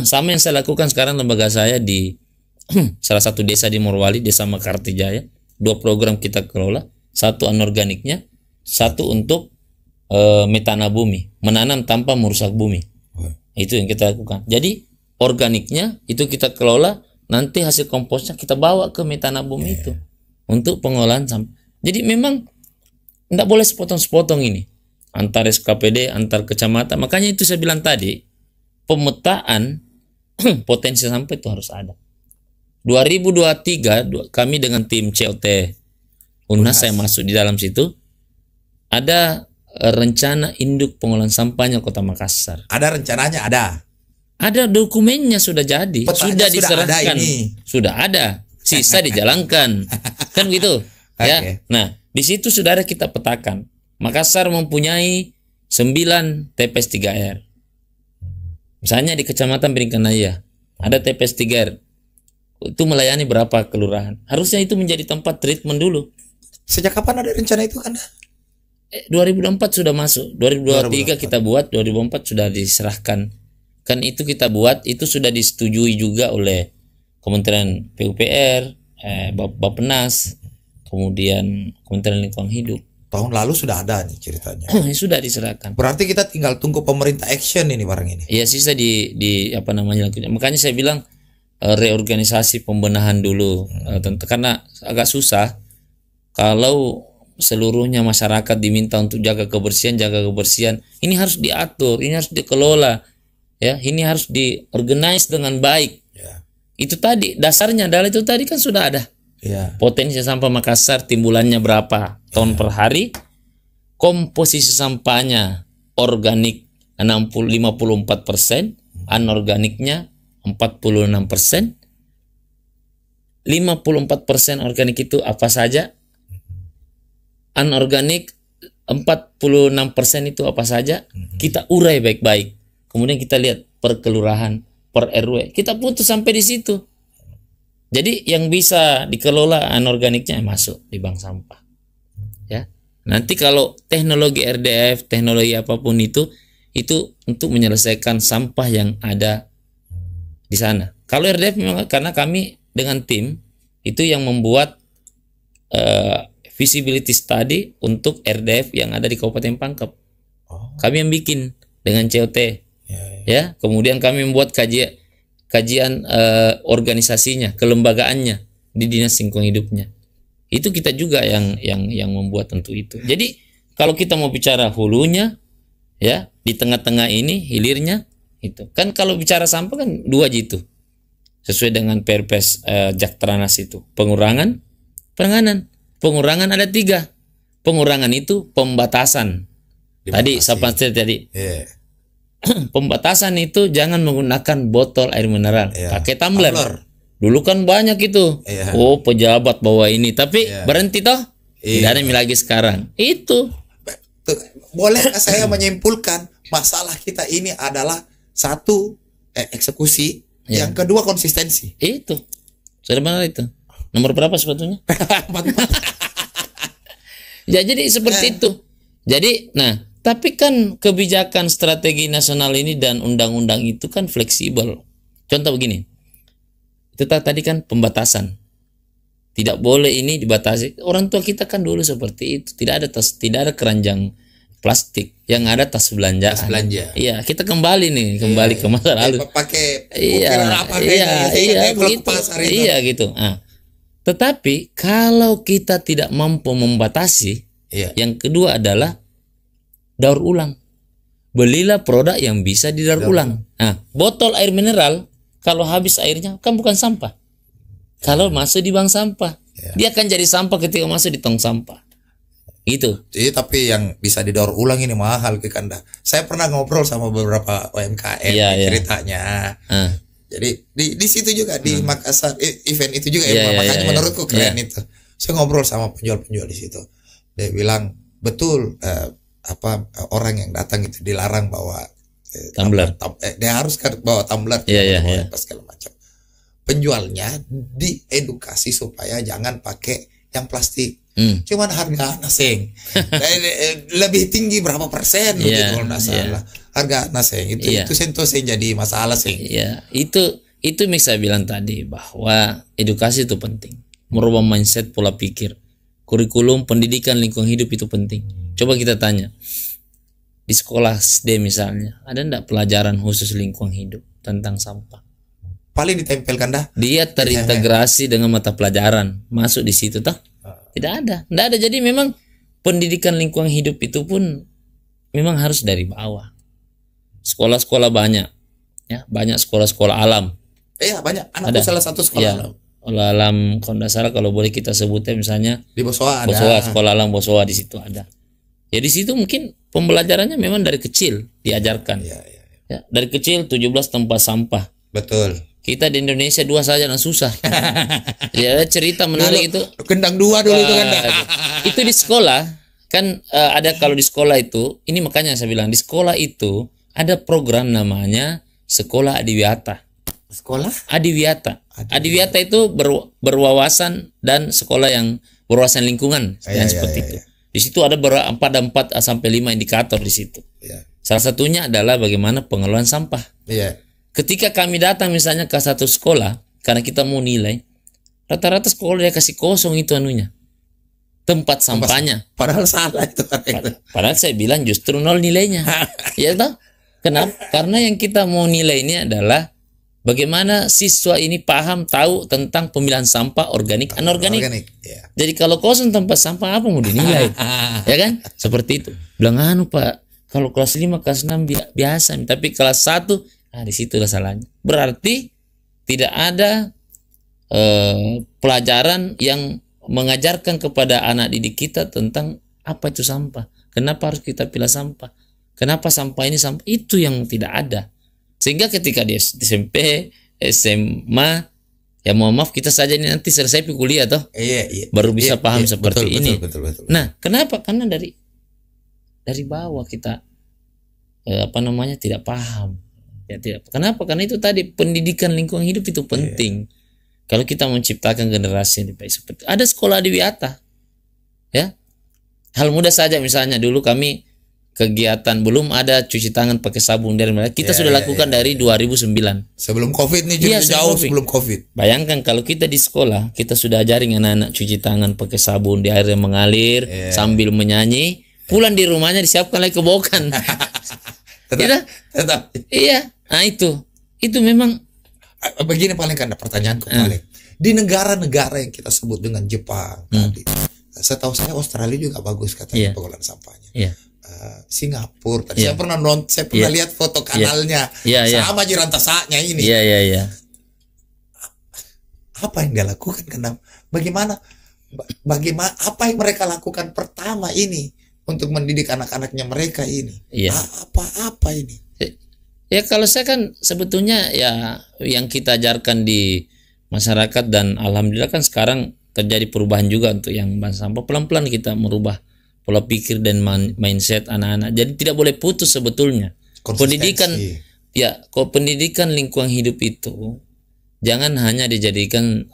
Sama yang saya lakukan sekarang lembaga saya di salah satu desa di Morowali, Desa Mekartijaya. 2 program kita kelola, 1 anorganiknya, 1 untuk metana bumi, menanam tanpa merusak bumi. Itu yang kita lakukan. Jadi organiknya itu kita kelola, nanti hasil komposnya kita bawa ke metana bumi itu untuk pengolahan sampah. Jadi memang tidak boleh sepotong-sepotong ini antar SKPD, antar kecamatan. Makanya itu saya bilang tadi, pemetaan potensi sampah itu harus ada. 2023 kami dengan tim COT UNHAS, saya masuk di dalam situ, ada rencana induk pengolahan sampahnya Kota Makassar. Ada rencananya, ada dokumennya sudah jadi, sudah diserahkan, sudah ada, sisa dijalankan, kan gitu. Nah, di situ saudara kita petakan, Makassar mempunyai 9 TPS 3R. Misalnya di Kecamatan Beringkanaya ada TPS 3R. Itu melayani berapa kelurahan? Harusnya itu menjadi tempat treatment dulu. Sejak kapan ada rencana itu kan? 2004 sudah masuk, 2023 kita buat, 2004 sudah diserahkan. Kan itu kita buat, itu sudah disetujui juga oleh Kementerian PUPR, Bappenas, kemudian Kementerian Lingkungan Hidup. Tahun lalu sudah ada nih ceritanya. Sudah diserahkan. Berarti kita tinggal tunggu pemerintah action ini barang ini. Iya, sisa di apa namanya. Makanya saya bilang reorganisasi pembenahan dulu, karena agak susah kalau seluruhnya masyarakat diminta untuk jaga kebersihan. Ini harus diatur, ini harus dikelola, ya, ini harus diorganize dengan baik. Itu tadi dasarnya adalah itu tadi kan sudah ada. Potensi sampah Makassar timbulannya berapa ton per hari, komposisi sampahnya organik 54%, anorganiknya 46%. 54% organik itu apa saja, anorganik 46% itu apa saja, kita urai baik-baik. Kemudian kita lihat per kelurahan, per RW, kita putus sampai di situ. Jadi yang bisa dikelola anorganiknya masuk di bank sampah, ya. Nanti kalau teknologi RDF, teknologi apapun itu untuk menyelesaikan sampah yang ada di sana. Kalau RDF memang karena kami dengan tim itu yang membuat feasibility study untuk RDF yang ada di Kabupaten Pangkep. Kami yang bikin dengan COT. Ya, kemudian kami membuat kajian organisasinya, kelembagaannya di Dinas Lingkungan Hidupnya. Itu kita juga yang membuat tentu itu. Jadi kalau kita mau bicara hulunya, ya di tengah-tengah ini hilirnya itu. Kan kalau bicara sampah kan dua gitu. Sesuai dengan Perpres Jaktranas itu. Pengurangan, penanganan. Pengurangan ada 3. Pengurangan itu pembatasan. Tadi tadi. Yeah. Pembatasan itu jangan menggunakan botol air mineral, pakai tumbler. Dulu kan banyak itu. Oh, pejabat bawa ini, tapi berhenti toh. Tidak ada lagi sekarang. Itu. Bolehkah saya menyimpulkan masalah kita ini adalah satu eksekusi, yang kedua konsistensi. Itu. Sudah benar itu. Nomor berapa sebetulnya? Ya, jadi seperti itu. Jadi, nah, tapi kan kebijakan strategi nasional ini dan undang-undang itu kan fleksibel. Contoh begini. Itu tadi kan pembatasan. Tidak boleh ini dibatasi. Orang tua kita kan dulu seperti itu. Tidak ada keranjang plastik, yang ada tas belanjaan. Tas belanja. Iya, kita kembali ke masa lalu. Pakai gitu. Nah, tetapi kalau kita tidak mampu membatasi, yang kedua adalah daur ulang. Belilah produk yang bisa didaur ulang. Nah, botol air mineral kalau habis airnya kan bukan sampah. Kalau masuk di bank sampah, dia akan jadi sampah ketika masuk di tong sampah. Gitu. Jadi tapi yang bisa didaur ulang ini mahal ke Kanda. Saya pernah ngobrol sama beberapa UMKM ceritanya. Jadi di situ juga di Makassar event itu juga makanya menurutku keren itu. Saya ngobrol sama penjual-penjual di situ. Dia bilang betul orang yang datang itu dilarang bawa tumbler. Dia harus bawa tumbler segala macam. Penjualnya diedukasi supaya jangan pakai yang plastik. Cuman harga naseng lebih tinggi berapa persen gitu kalau nggak salah. Harga naseng itu sentuh jadi masalah sih. Itu saya bilang tadi bahwa edukasi itu penting, merubah mindset, pola pikir, kurikulum pendidikan lingkungan hidup itu penting. Coba kita tanya di sekolah SD misalnya, ada enggak pelajaran khusus lingkungan hidup tentang sampah? Paling ditempelkan dah. Dia terintegrasi dengan mata pelajaran, masuk di situ toh? Tidak ada. Jadi memang pendidikan lingkungan hidup itu pun memang harus dari bawah. Sekolah-sekolah banyak, ya banyak sekolah-sekolah alam. Iya banyak. Anakku salah satu sekolah alam. Sekolah alam kalau tidak salah, kalau boleh kita sebutnya misalnya di Bosowa ada. Bosowa, sekolah alam Bosowa di situ ada. Ya di situ mungkin pembelajarannya memang dari kecil diajarkan. Ya, dari kecil 17 tempat sampah. Betul. Kita di Indonesia 2 saja dan susah. Ya cerita menarik itu. Kendang 2 dulu itu kan. Itu di sekolah kan ada, kalau di sekolah itu, ini makanya saya bilang di sekolah itu ada program namanya Sekolah Adiwiyata. Sekolah Adiwiyata. Adiwiyata itu berwawasan dan sekolah yang berwawasan lingkungan yang seperti itu. Di situ ada 4 sampai 5 indikator di situ. Salah satunya adalah bagaimana pengelolaan sampah. Ketika kami datang misalnya ke satu sekolah, karena kita mau nilai, rata-rata sekolah dia kasih kosong itu tempat sampahnya. Padahal salah itu. Padahal saya bilang justru 0 nilainya. Ya toh? Kenapa? Karena yang kita mau nilai ini adalah bagaimana siswa ini paham, tahu tentang pemilihan sampah organik, anorganik. Jadi kalau kosong tempat sampah, apa mau dinilai? Ya kan? Seperti itu. Bilang Pak, kalau kelas 5, kelas 6 biasa, tapi kelas 1 di situ salahnya. Berarti tidak ada pelajaran yang mengajarkan kepada anak didik kita tentang apa itu sampah. Kenapa harus kita pilih sampah? Kenapa sampah ini sampah? Itu yang tidak ada. Sehingga ketika di SMP, SMA, ya mohon maaf, kita saja ini nanti selesai kuliah toh. Baru bisa paham seperti ini. Betul. Nah, kenapa? Karena dari bawah kita tidak paham. Ya tidak. Kenapa? Karena itu tadi pendidikan lingkungan hidup itu penting. Kalau kita menciptakan generasi yang lebih baik seperti ada sekolah Adiwiyata, ya Hal mudah saja, misalnya dulu kami kegiatan belum ada cuci tangan pakai sabun dari mana, kita sudah lakukan dari 2009. Sebelum Covid nih, jauh sebelum Covid. Bayangkan kalau kita di sekolah, kita sudah ajarin anak-anak cuci tangan pakai sabun di air yang mengalir sambil menyanyi. Pulang di rumahnya disiapkan lagi kebokan. tetap. Iya. Nah itu memang begini paling kan pertanyaanku paling. Di negara-negara yang kita sebut dengan Jepang tadi, setahu saya Australia juga bagus katanya pengolahan sampahnya. Singapura tadi saya pernah lihat foto kanalnya sama Jirantasanya ini. Apa yang dia lakukan? Kenapa? Bagaimana apa yang mereka lakukan pertama ini untuk mendidik anak-anaknya mereka ini? Apa ini? Ya kalau saya kan sebetulnya ya yang kita ajarkan di masyarakat, dan alhamdulillah kan sekarang terjadi perubahan juga untuk yang bank sampah. Pelan-pelan kita merubah pola pikir dan mindset anak-anak. Jadi tidak boleh putus sebetulnya. Pendidikan pendidikan lingkungan hidup itu jangan hanya dijadikan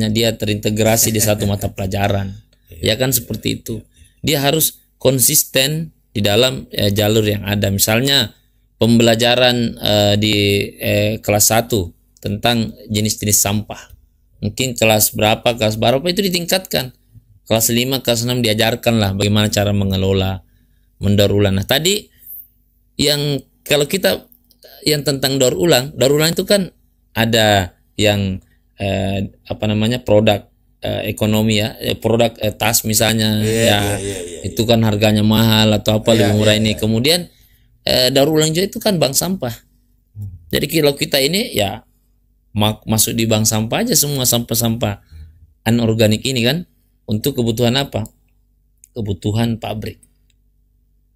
dia terintegrasi di satu mata pelajaran. Ya kan seperti itu. Dia harus konsisten di dalam jalur yang ada. Misalnya pembelajaran di kelas 1 tentang jenis-jenis sampah. Mungkin kelas berapa itu ditingkatkan. Kelas 5, kelas 6 diajarkan lah bagaimana cara mengelola, mendaur ulang. Nah tadi yang kalau kita yang tentang daur ulang itu kan ada yang produk ekonomi produk tas misalnya itu kan harganya mahal atau lebih murah ini. Kemudian daur ulang juga itu kan bank sampah. Jadi kalau kita ini ya masuk di bank sampah aja semua sampah-sampah anorganik ini kan, untuk kebutuhan apa? Kebutuhan pabrik.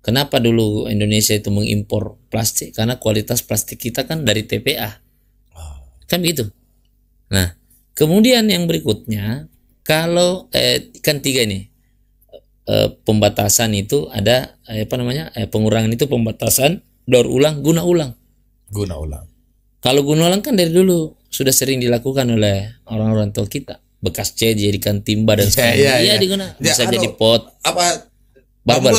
Kenapa dulu Indonesia itu mengimpor plastik? Karena kualitas plastik kita kan dari TPA. Kan begitu. Nah, kemudian yang berikutnya, kalau kan 3 ini pembatasan itu ada pengurangan itu pembatasan, daur ulang, guna ulang. Kalau guna ulang kan dari dulu sudah sering dilakukan oleh orang-orang tua kita. Bekas C dijadikan timba dan sebagainya. Digunakan. Bisa jadi pot. Barbar.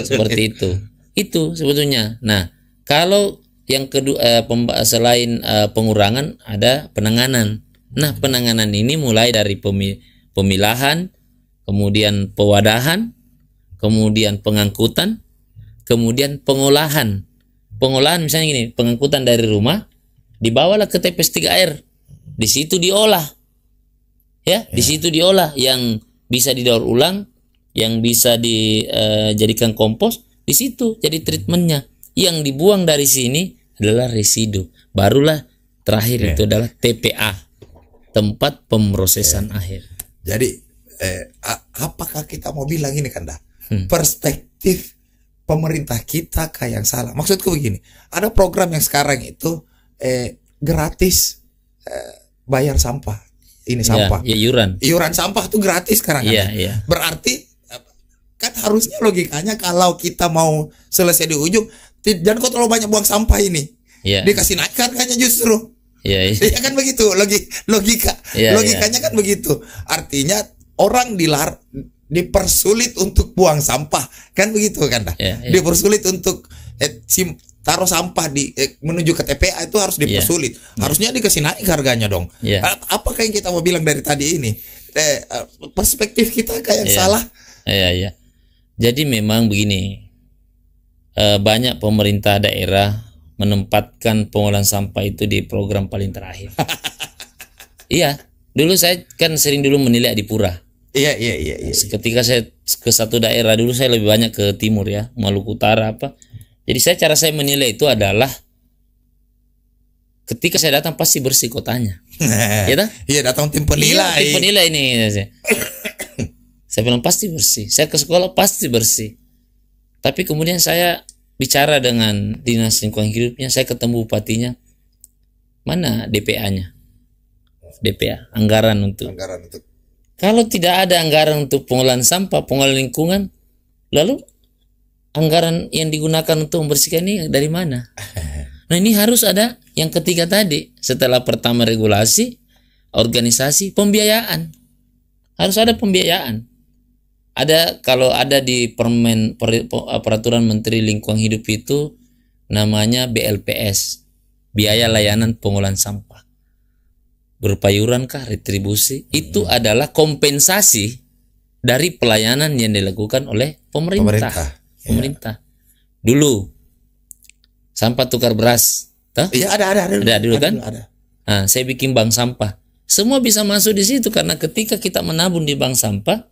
Seperti itu. Itu sebetulnya. Nah, kalau yang kedua selain pengurangan ada penanganan. Nah, penanganan ini mulai dari pemilahan, kemudian pewadahan, kemudian pengangkutan, kemudian pengolahan. Pengolahan misalnya gini, pengangkutan dari rumah dibawalah ke TPS 3R. Di situ diolah. Di situ diolah, yang bisa didaur ulang, yang bisa dijadikan kompos, di situ jadi treatmentnya. Yang dibuang dari sini adalah residu. Barulah terakhir itu adalah TPA, tempat pemrosesan akhir. Jadi apakah kita mau bilang ini kan perspektif pemerintah kita kayak yang salah? Maksudku begini, ada program yang sekarang itu gratis bayar sampah. Ini sampah. Iuran sampah tuh gratis sekarang kan. Berarti kan harusnya logikanya kalau kita mau selesai di ujung, jangan kau terlalu banyak buang sampah ini. Dikasih naik harganya justru. Ya kan begitu logikanya kan begitu. Artinya orang dipersulit untuk buang sampah, kan begitu kan dipersulit untuk taruh sampah menuju ke TPA itu harus dipersulit. Harusnya dikasih naik harganya dong. Apakah yang kita mau bilang dari tadi ini perspektif kita kayak salah? Jadi memang begini, banyak pemerintah daerah menempatkan pengolahan sampah itu di program paling terakhir. Dulu saya kan sering menilai Adipura. Ketika saya ke satu daerah dulu, saya lebih banyak ke timur Maluku Utara Jadi cara saya menilai itu adalah ketika saya datang pasti bersih kotanya. Datang tim penilai. Tim penilai ini. Saya bilang pasti bersih. Saya ke sekolah pasti bersih. Tapi kemudian saya bicara dengan dinas lingkungan hidupnya, saya ketemu bupatinya. Mana DPA-nya? DPA, anggaran untuk. Kalau tidak ada anggaran untuk pengolahan sampah, pengolahan lingkungan, lalu anggaran yang digunakan untuk membersihkan ini dari mana? Nah, ini harus ada yang ketiga tadi. Setelah pertama regulasi, organisasi, pembiayaan. Harus ada pembiayaan. Ada, kalau ada di peraturan Menteri Lingkungan Hidup itu namanya BLPS, biaya layanan pengolahan sampah. Berupa iuran kah, retribusi, itu adalah kompensasi dari pelayanan yang dilakukan oleh pemerintah. Pemerintah. Dulu sampah tukar beras, toh? Iya, ada dulu kan? Ada. Nah, saya bikin bank sampah. Semua bisa masuk di situ karena ketika kita menabung di bank sampah,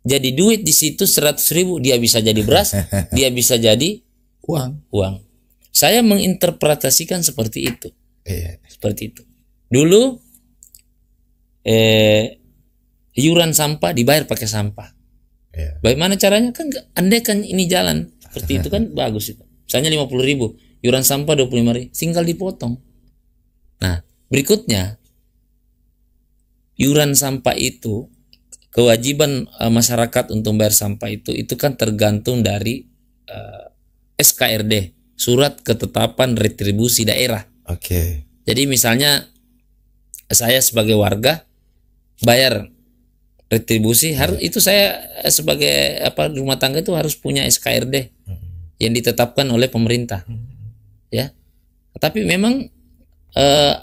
jadi duit di situ 100.000, dia bisa jadi beras, dia bisa jadi uang. Saya menginterpretasikan seperti itu. Iya. Seperti itu. Dulu iuran sampah dibayar pakai sampah. Iya. Bagaimana caranya? Kan andai kan ini jalan seperti itu kan bagus itu. Misalnya 50.000, iuran sampah 25.000, tinggal dipotong. Nah, berikutnya iuran sampah itu, kewajiban masyarakat untuk membayar sampah itu kan tergantung dari SKRD, surat ketetapan retribusi daerah. Oke. Jadi misalnya saya sebagai warga bayar retribusi, harus itu saya sebagai rumah tangga itu harus punya SKRD yang ditetapkan oleh pemerintah. Ya. Tapi memang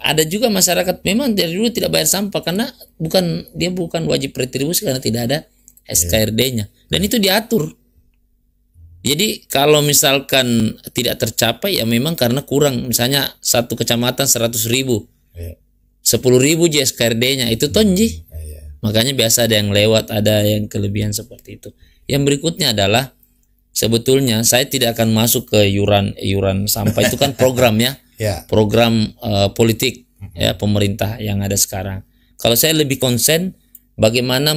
ada juga masyarakat memang dari dulu tidak bayar sampah karena bukan wajib retribusi karena tidak ada SKRD-nya, dan itu diatur. Jadi kalau misalkan tidak tercapai ya memang karena kurang, misalnya satu kecamatan 100.000, 10.000 aja SKRD-nya itu tonji. Makanya biasa ada yang lewat, ada yang kelebihan seperti itu. Yang berikutnya adalah sebetulnya saya tidak akan masuk ke iuran sampah, itu kan program ya. Program politik ya pemerintah yang ada sekarang. Kalau saya lebih konsen bagaimana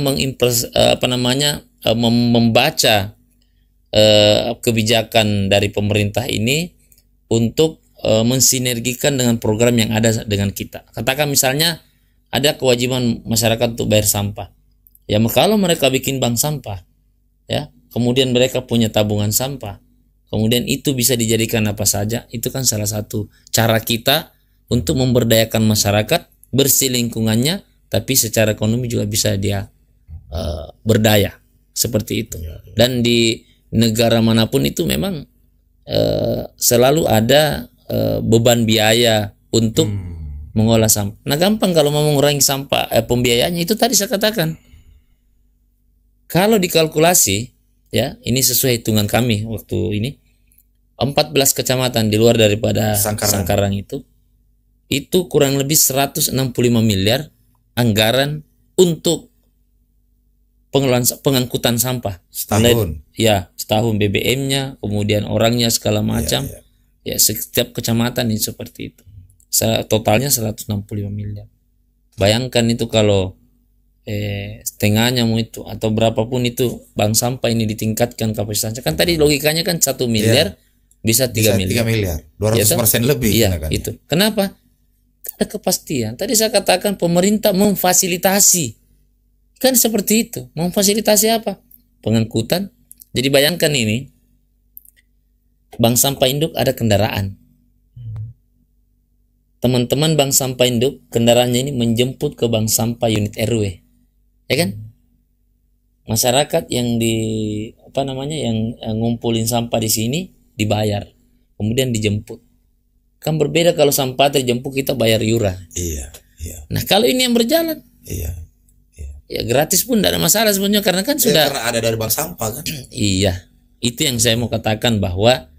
membaca kebijakan dari pemerintah ini untuk mensinergikan dengan program yang ada dengan kita. Katakan misalnya ada kewajiban masyarakat untuk bayar sampah. Ya kalau mereka bikin bank sampah, ya kemudian mereka punya tabungan sampah, kemudian itu bisa dijadikan apa saja, itu kan salah satu cara kita untuk memberdayakan masyarakat, bersih lingkungannya, tapi secara ekonomi juga bisa dia berdaya, seperti itu. Dan di negara manapun itu memang selalu ada beban biaya untuk mengolah sampah. Nah gampang kalau mau mengurangi sampah, pembiayaannya itu tadi saya katakan. Kalau dikalkulasi, ya ini sesuai hitungan kami waktu ini, 14 kecamatan di luar daripada Sangkarang itu kurang lebih 165 miliar anggaran untuk pengangkutan sampah setahun. Setahun BBM-nya, kemudian orangnya segala macam. Ya setiap kecamatan ini seperti itu. Totalnya 165 miliar. Bayangkan itu kalau setengahnya mau itu atau berapapun itu bank sampah ini ditingkatkan kapasitasnya, kan tadi logikanya kan 1 miliar bisa 3 miliar. 3 miliar, 200% lebih. Iya, itu. Kenapa? Ada kepastian. Tadi saya katakan pemerintah memfasilitasi. Kan seperti itu. Memfasilitasi apa? Pengangkutan. Jadi bayangkan ini, bank sampah induk ada kendaraan. Teman-teman bank sampah induk, kendaraannya ini menjemput ke bank sampah unit RW. Ya kan? Masyarakat yang yang ngumpulin sampah di sini dibayar, kemudian dijemput. Kan berbeda kalau sampah terjemput kita bayar iuran. Iya. Nah kalau ini yang berjalan, ya gratis pun tidak ada masalah sebenarnya karena kan sudah. Karena ada dari bank sampah kan. Iya, itu yang saya mau katakan bahwa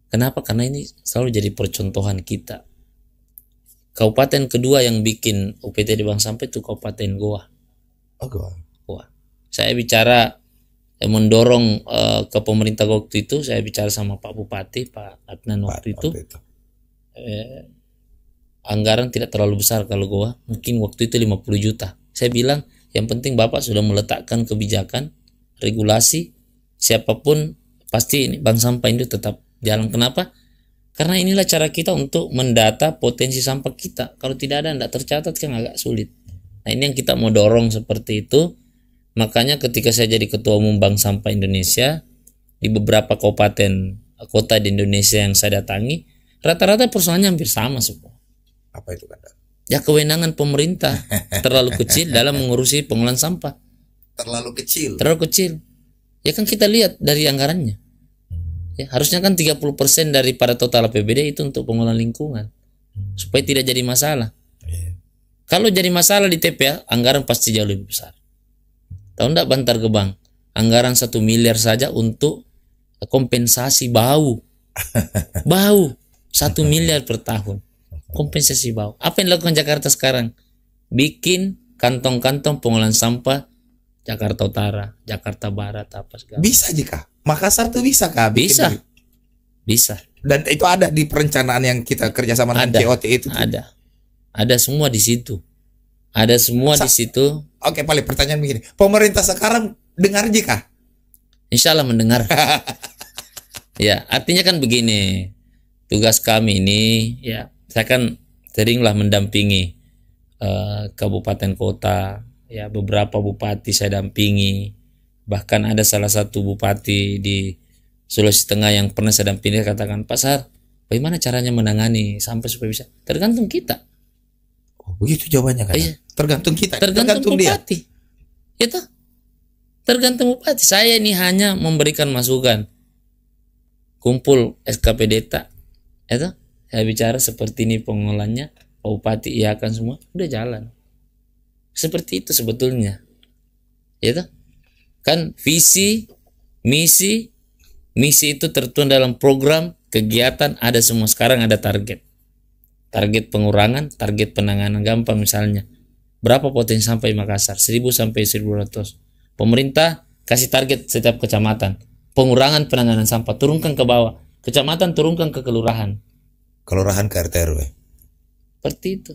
kenapa? Karena ini selalu jadi percontohan kita. Kabupaten kedua yang bikin UPT di bank sampah itu Kabupaten Goa. Goa. Saya bicara mendorong ke pemerintah waktu itu, saya bicara sama Pak Bupati, Pak Adnan waktu itu. Anggaran tidak terlalu besar kalau Goa, mungkin waktu itu 50 juta. Saya bilang yang penting Bapak sudah meletakkan kebijakan, regulasi, siapapun pasti ini bank sampah itu tetap jalan. Kenapa? Karena inilah cara kita untuk mendata potensi sampah kita. Kalau tidak ada, tidak tercatat kan agak sulit. Nah ini yang kita mau dorong seperti itu. Makanya ketika saya jadi ketua umum Bank Sampah Indonesia, di beberapa kabupaten kota di Indonesia yang saya datangi, rata-rata persoalannya hampir sama semua. Apa itu kan? Ya kewenangan pemerintah terlalu kecil dalam mengurusi pengolahan sampah. terlalu kecil. Terlalu kecil. Ya kan kita lihat dari anggarannya. Ya, harusnya kan 30% daripada total APBD itu untuk pengelolaan lingkungan. Supaya tidak jadi masalah. Kalau jadi masalah di TPA, anggaran pasti jauh lebih besar. Tahu enggak Bantar Gebang? Anggaran 1 miliar saja untuk kompensasi bau. Bau. 1 miliar per tahun. Kompensasi bau. Apa yang dilakukan Jakarta sekarang? Bikin kantong-kantong pengolahan sampah Jakarta Utara, Jakarta Barat, apa segala. Bisa jika Makassar tuh bisa kah? Bisa. Bisa. Dan itu ada di perencanaan yang kita kerjasama dengan TOT itu. Ada. Ada semua di situ. Ada semua di situ. Oke, paling pertanyaan begini. Pemerintah sekarang dengar jika? Insya Allah mendengar. Ya, artinya kan begini. Tugas kami ini, ya, saya kan seringlah mendampingi kabupaten kota, ya, beberapa bupati saya dampingi. Bahkan ada salah satu bupati di Sulawesi Tengah yang pernah saya dampingi katakan, Pak Sar, bagaimana caranya menangani sampai supaya bisa? Tergantung kita. Oh, begitu jawabannya kan? Iya. Tergantung kita. Tergantung bupati. Itu. Tergantung bupati. Saya ini hanya memberikan masukan. Kumpul SKP Deta. Itu. Saya bicara seperti ini pengolahnya. Pak Bupati iakan semua. Udah jalan. Seperti itu sebetulnya. Itu. Kan visi, misi itu tertuang dalam program, kegiatan, ada semua. Sekarang ada target. Target pengurangan, target penanganan. Gampang misalnya. Berapa potensi sampai Makassar? 1000 sampai 1200. Pemerintah kasih target setiap kecamatan. Pengurangan penanganan sampah. Turunkan ke bawah. Kecamatan turunkan ke kelurahan. Kelurahan ke RT RW. Seperti itu.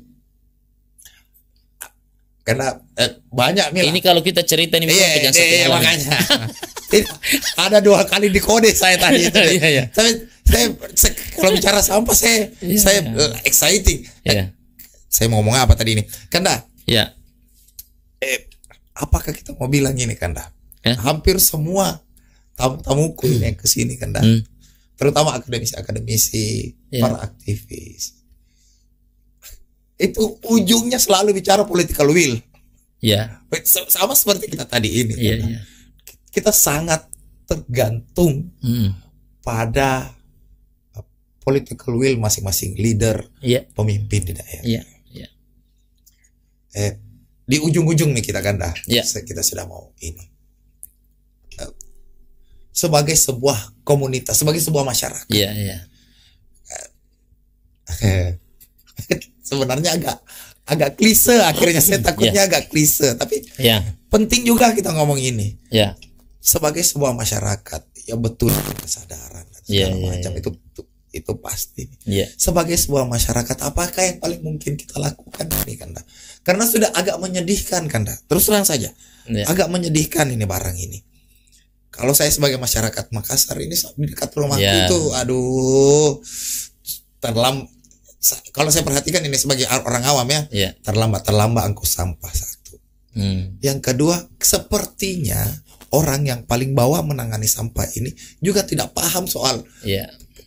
Karena banyak Mila. Ini kalau kita cerita nih iya, makanya. Ada 2 kali di kode saya tadi itu. Iya. Saya kalau bicara sampah saya exciting. Saya mau ngomong apa tadi ini? Kanda. Ya. Apakah kita mau bilang ini Kanda? Hampir semua tamu-tamuku yang kesini Kanda. Terutama akademisi, para aktivis. Itu ujungnya selalu bicara political will. Ya. Sama seperti kita tadi ini. Iya. Kita sangat tergantung pada political will masing-masing leader, pemimpin di daerah. Iya. Di ujung-ujung nih kita kan kita sudah mau ini. Sebagai sebuah komunitas, sebagai sebuah masyarakat. Iya. Sebenarnya agak klise akhirnya saya takutnya agak klise tapi penting juga kita ngomong ini sebagai sebuah masyarakat ya betul kesadaran segala macam itu pasti sebagai sebuah masyarakat apakah yang paling mungkin kita lakukan ini Kanda karena sudah agak menyedihkan Kanda terus terang saja agak menyedihkan ini barang ini kalau saya sebagai masyarakat Makassar ini di dekat rumahku itu aduh kalau saya perhatikan ini sebagai orang awam terlambat angkut sampah satu. Yang kedua, sepertinya orang yang paling bawah menangani sampah ini juga tidak paham soal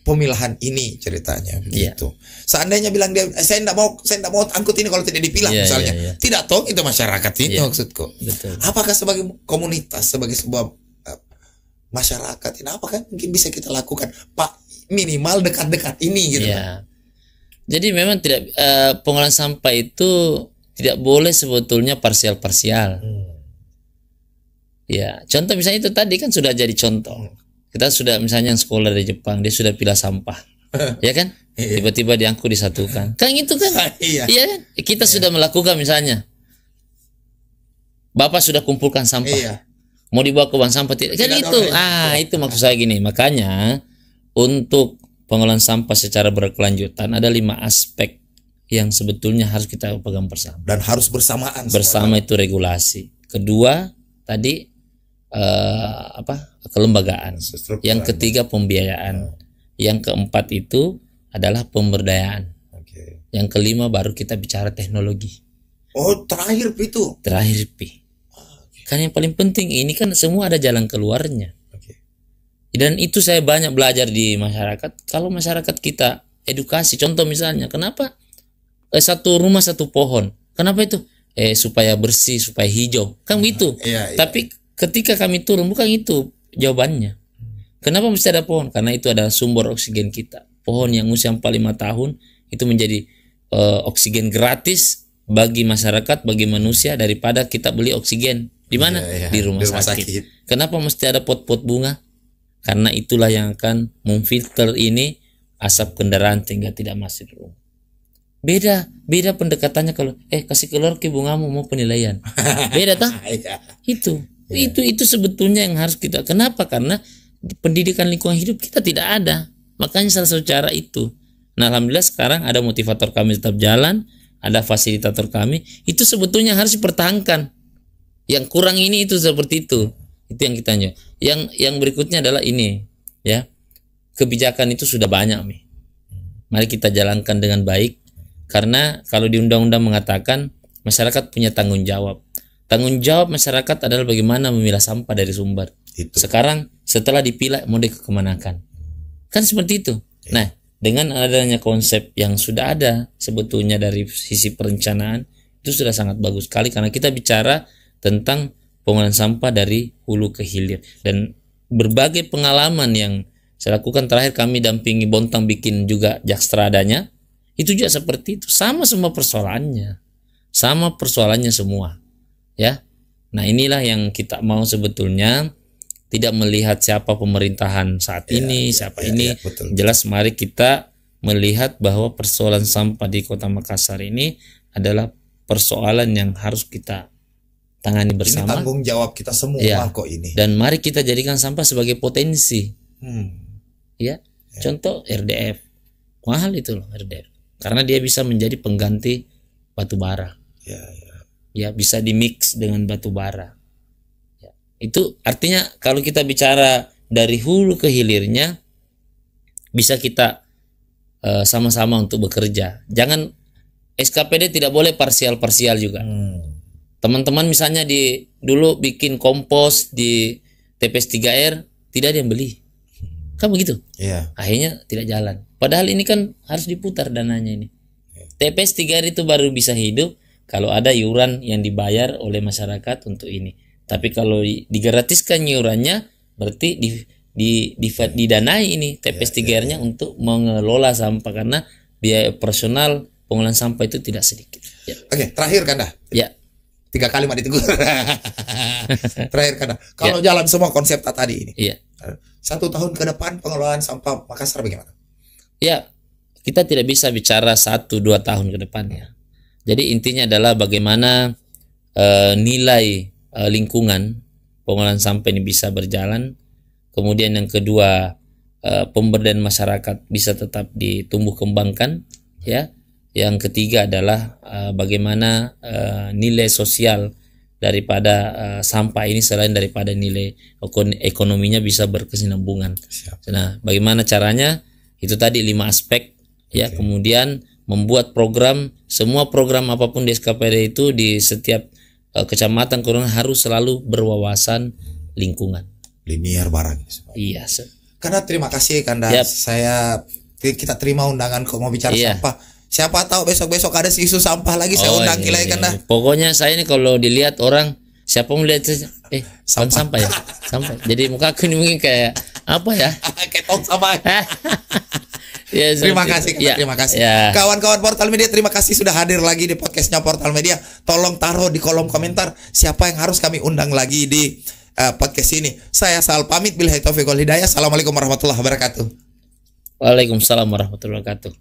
pemilahan ini ceritanya begitu. Seandainya bilang dia saya tidak mau angkut ini kalau tidak dipilah misalnya. Tidak toh itu masyarakat ini maksudku. Betul. Apakah sebagai komunitas, sebagai sebuah masyarakat ini apakah mungkin bisa kita lakukan Pak minimal dekat-dekat ini gitu. Jadi memang tidak pengolahan sampah itu tidak boleh sebetulnya parsial-parsial. Ya, contoh misalnya itu tadi kan sudah jadi contoh. Kita sudah misalnya yang sekolah dari Jepang dia sudah pilah sampah, ya kan? Tiba-tiba diangkut disatukan. Kan itu kan? Iya kan? Kita sudah melakukan misalnya. Bapak sudah kumpulkan sampah. Mau dibawa ke bank sampah tidak? Kan itu. Itu maksud saya gini. Makanya untuk pengolahan sampah secara berkelanjutan ada 5 aspek yang sebetulnya harus kita pegang bersama dan harus bersamaan bersama itu regulasi. Kedua tadi kelembagaan. Yang ketiga pembiayaan. Yang keempat itu adalah pemberdayaan. Yang kelima baru kita bicara teknologi. Oh terakhir itu. Terakhir pi. Kan yang paling penting ini kan semua ada jalan keluarnya. Dan itu saya banyak belajar di masyarakat. Kalau masyarakat kita edukasi, contoh misalnya, kenapa satu rumah satu pohon? Kenapa itu? supaya bersih, supaya hijau, kan begitu. Iya, iya. Tapi ketika kami turun, bukan itu jawabannya. Kenapa mesti ada pohon? Karena itu adalah sumber oksigen kita. Pohon yang usia 45 tahun itu menjadi oksigen gratis bagi masyarakat, bagi manusia, daripada kita beli oksigen di mana? Iya, iya. Di rumah sakit. Kenapa mesti ada pot-pot bunga? Karena itulah yang akan memfilter ini asap kendaraan sehingga tidak masuk rumah. Beda pendekatannya kalau kasih keluar ke bungamu mau penilaian. Beda tah? Iya. Itu sebetulnya yang harus kita. Kenapa? Karena pendidikan lingkungan hidup kita tidak ada. Makanya salah satu cara itu. Nah, alhamdulillah sekarang ada motivator kami tetap jalan, ada fasilitator kami. Itu sebetulnya harus dipertahankan. Yang kurang ini itu seperti itu. Itu yang kita tanya. Yang berikutnya adalah ini, ya. Kebijakan itu sudah banyak, Mi. Mari kita jalankan dengan baik. Karena kalau di undang-undang mengatakan masyarakat punya tanggung jawab. Tanggung jawab masyarakat adalah bagaimana memilah sampah dari sumber. Itu. Sekarang setelah dipilah mau dikemanakan. Kan seperti itu. Nah, dengan adanya konsep yang sudah ada sebetulnya dari sisi perencanaan itu sudah sangat bagus sekali, karena kita bicara tentang pengolahan sampah dari hulu ke hilir. Dan berbagai pengalaman yang saya lakukan, terakhir kami dampingi Bontang bikin juga Jakstradanya. Itu juga seperti itu, sama semua persoalannya semua, ya. Nah, inilah yang kita mau sebetulnya, tidak melihat siapa pemerintahan saat ini, siapa ini. Betul. Jelas mari kita melihat bahwa persoalan sampah di Kota Makassar ini adalah persoalan yang harus kita tangani bersama. Ini tanggung jawab kita semua kok ini. Dan mari kita jadikan sampah sebagai potensi. Ya. Contoh RDF, mahal itu loh RDF. Karena dia bisa menjadi pengganti batu bara. Ya, bisa dimix dengan batu bara. Ya. Itu artinya kalau kita bicara dari hulu ke hilirnya, bisa kita sama-sama untuk bekerja. Jangan SKPD tidak boleh parsial-parsial juga. Teman-teman misalnya dulu bikin kompos di TPS 3R, tidak ada yang beli. Kan begitu? Iya. Akhirnya tidak jalan. Padahal ini kan harus diputar dananya ini. TPS 3R itu baru bisa hidup kalau ada iuran yang dibayar oleh masyarakat untuk ini. Tapi kalau digratiskan iurannya, berarti didanai ini TPS 3R-nya untuk mengelola sampah, karena biaya operasional pengolahan sampah itu tidak sedikit. Ya. Oke, terakhir Kanda. Ya. 3 kali mah ditegur. Terakhir Kanda. Kalau jalan semua konsep tadi ini. Iya. 1 tahun ke depan pengelolaan sampah Makassar bagaimana? Ya, kita tidak bisa bicara 1-2 tahun ke depannya. Jadi intinya adalah bagaimana nilai lingkungan pengolahan sampah ini bisa berjalan. Kemudian yang kedua, pemberdayaan masyarakat bisa tetap ditumbuh kembangkan, ya. Yang ketiga adalah bagaimana nilai sosial daripada sampah ini selain daripada nilai ekonominya bisa berkesinambungan. Nah, bagaimana caranya? Itu tadi 5 aspek, ya. Kemudian membuat program, semua program apapun di SKPD itu di setiap kecamatan kurang harus selalu berwawasan lingkungan. Linier barang. Iya. Karena terima kasih Kanda. Kita terima undangan kok mau bicara sampah. Siapa tahu besok-besok ada isu sampah lagi, saya undang Kilai Kanda. Pokoknya saya ini kalau dilihat orang, siapa mau lihat sampah ya, sampah. Jadi muka aku ini mungkin kayak apa ya? Ketok sampah. Ya, terima kasih, terima kasih. Ya. Kawan-kawan Portal Media, terima kasih sudah hadir lagi di podcastnya Portal Media. Tolong taruh di kolom komentar siapa yang harus kami undang lagi di podcast ini. Saya Sal pamit, billahi taufiq wal hidayah. Assalamualaikum warahmatullahi wabarakatuh. Waalaikumsalam warahmatullahi wabarakatuh.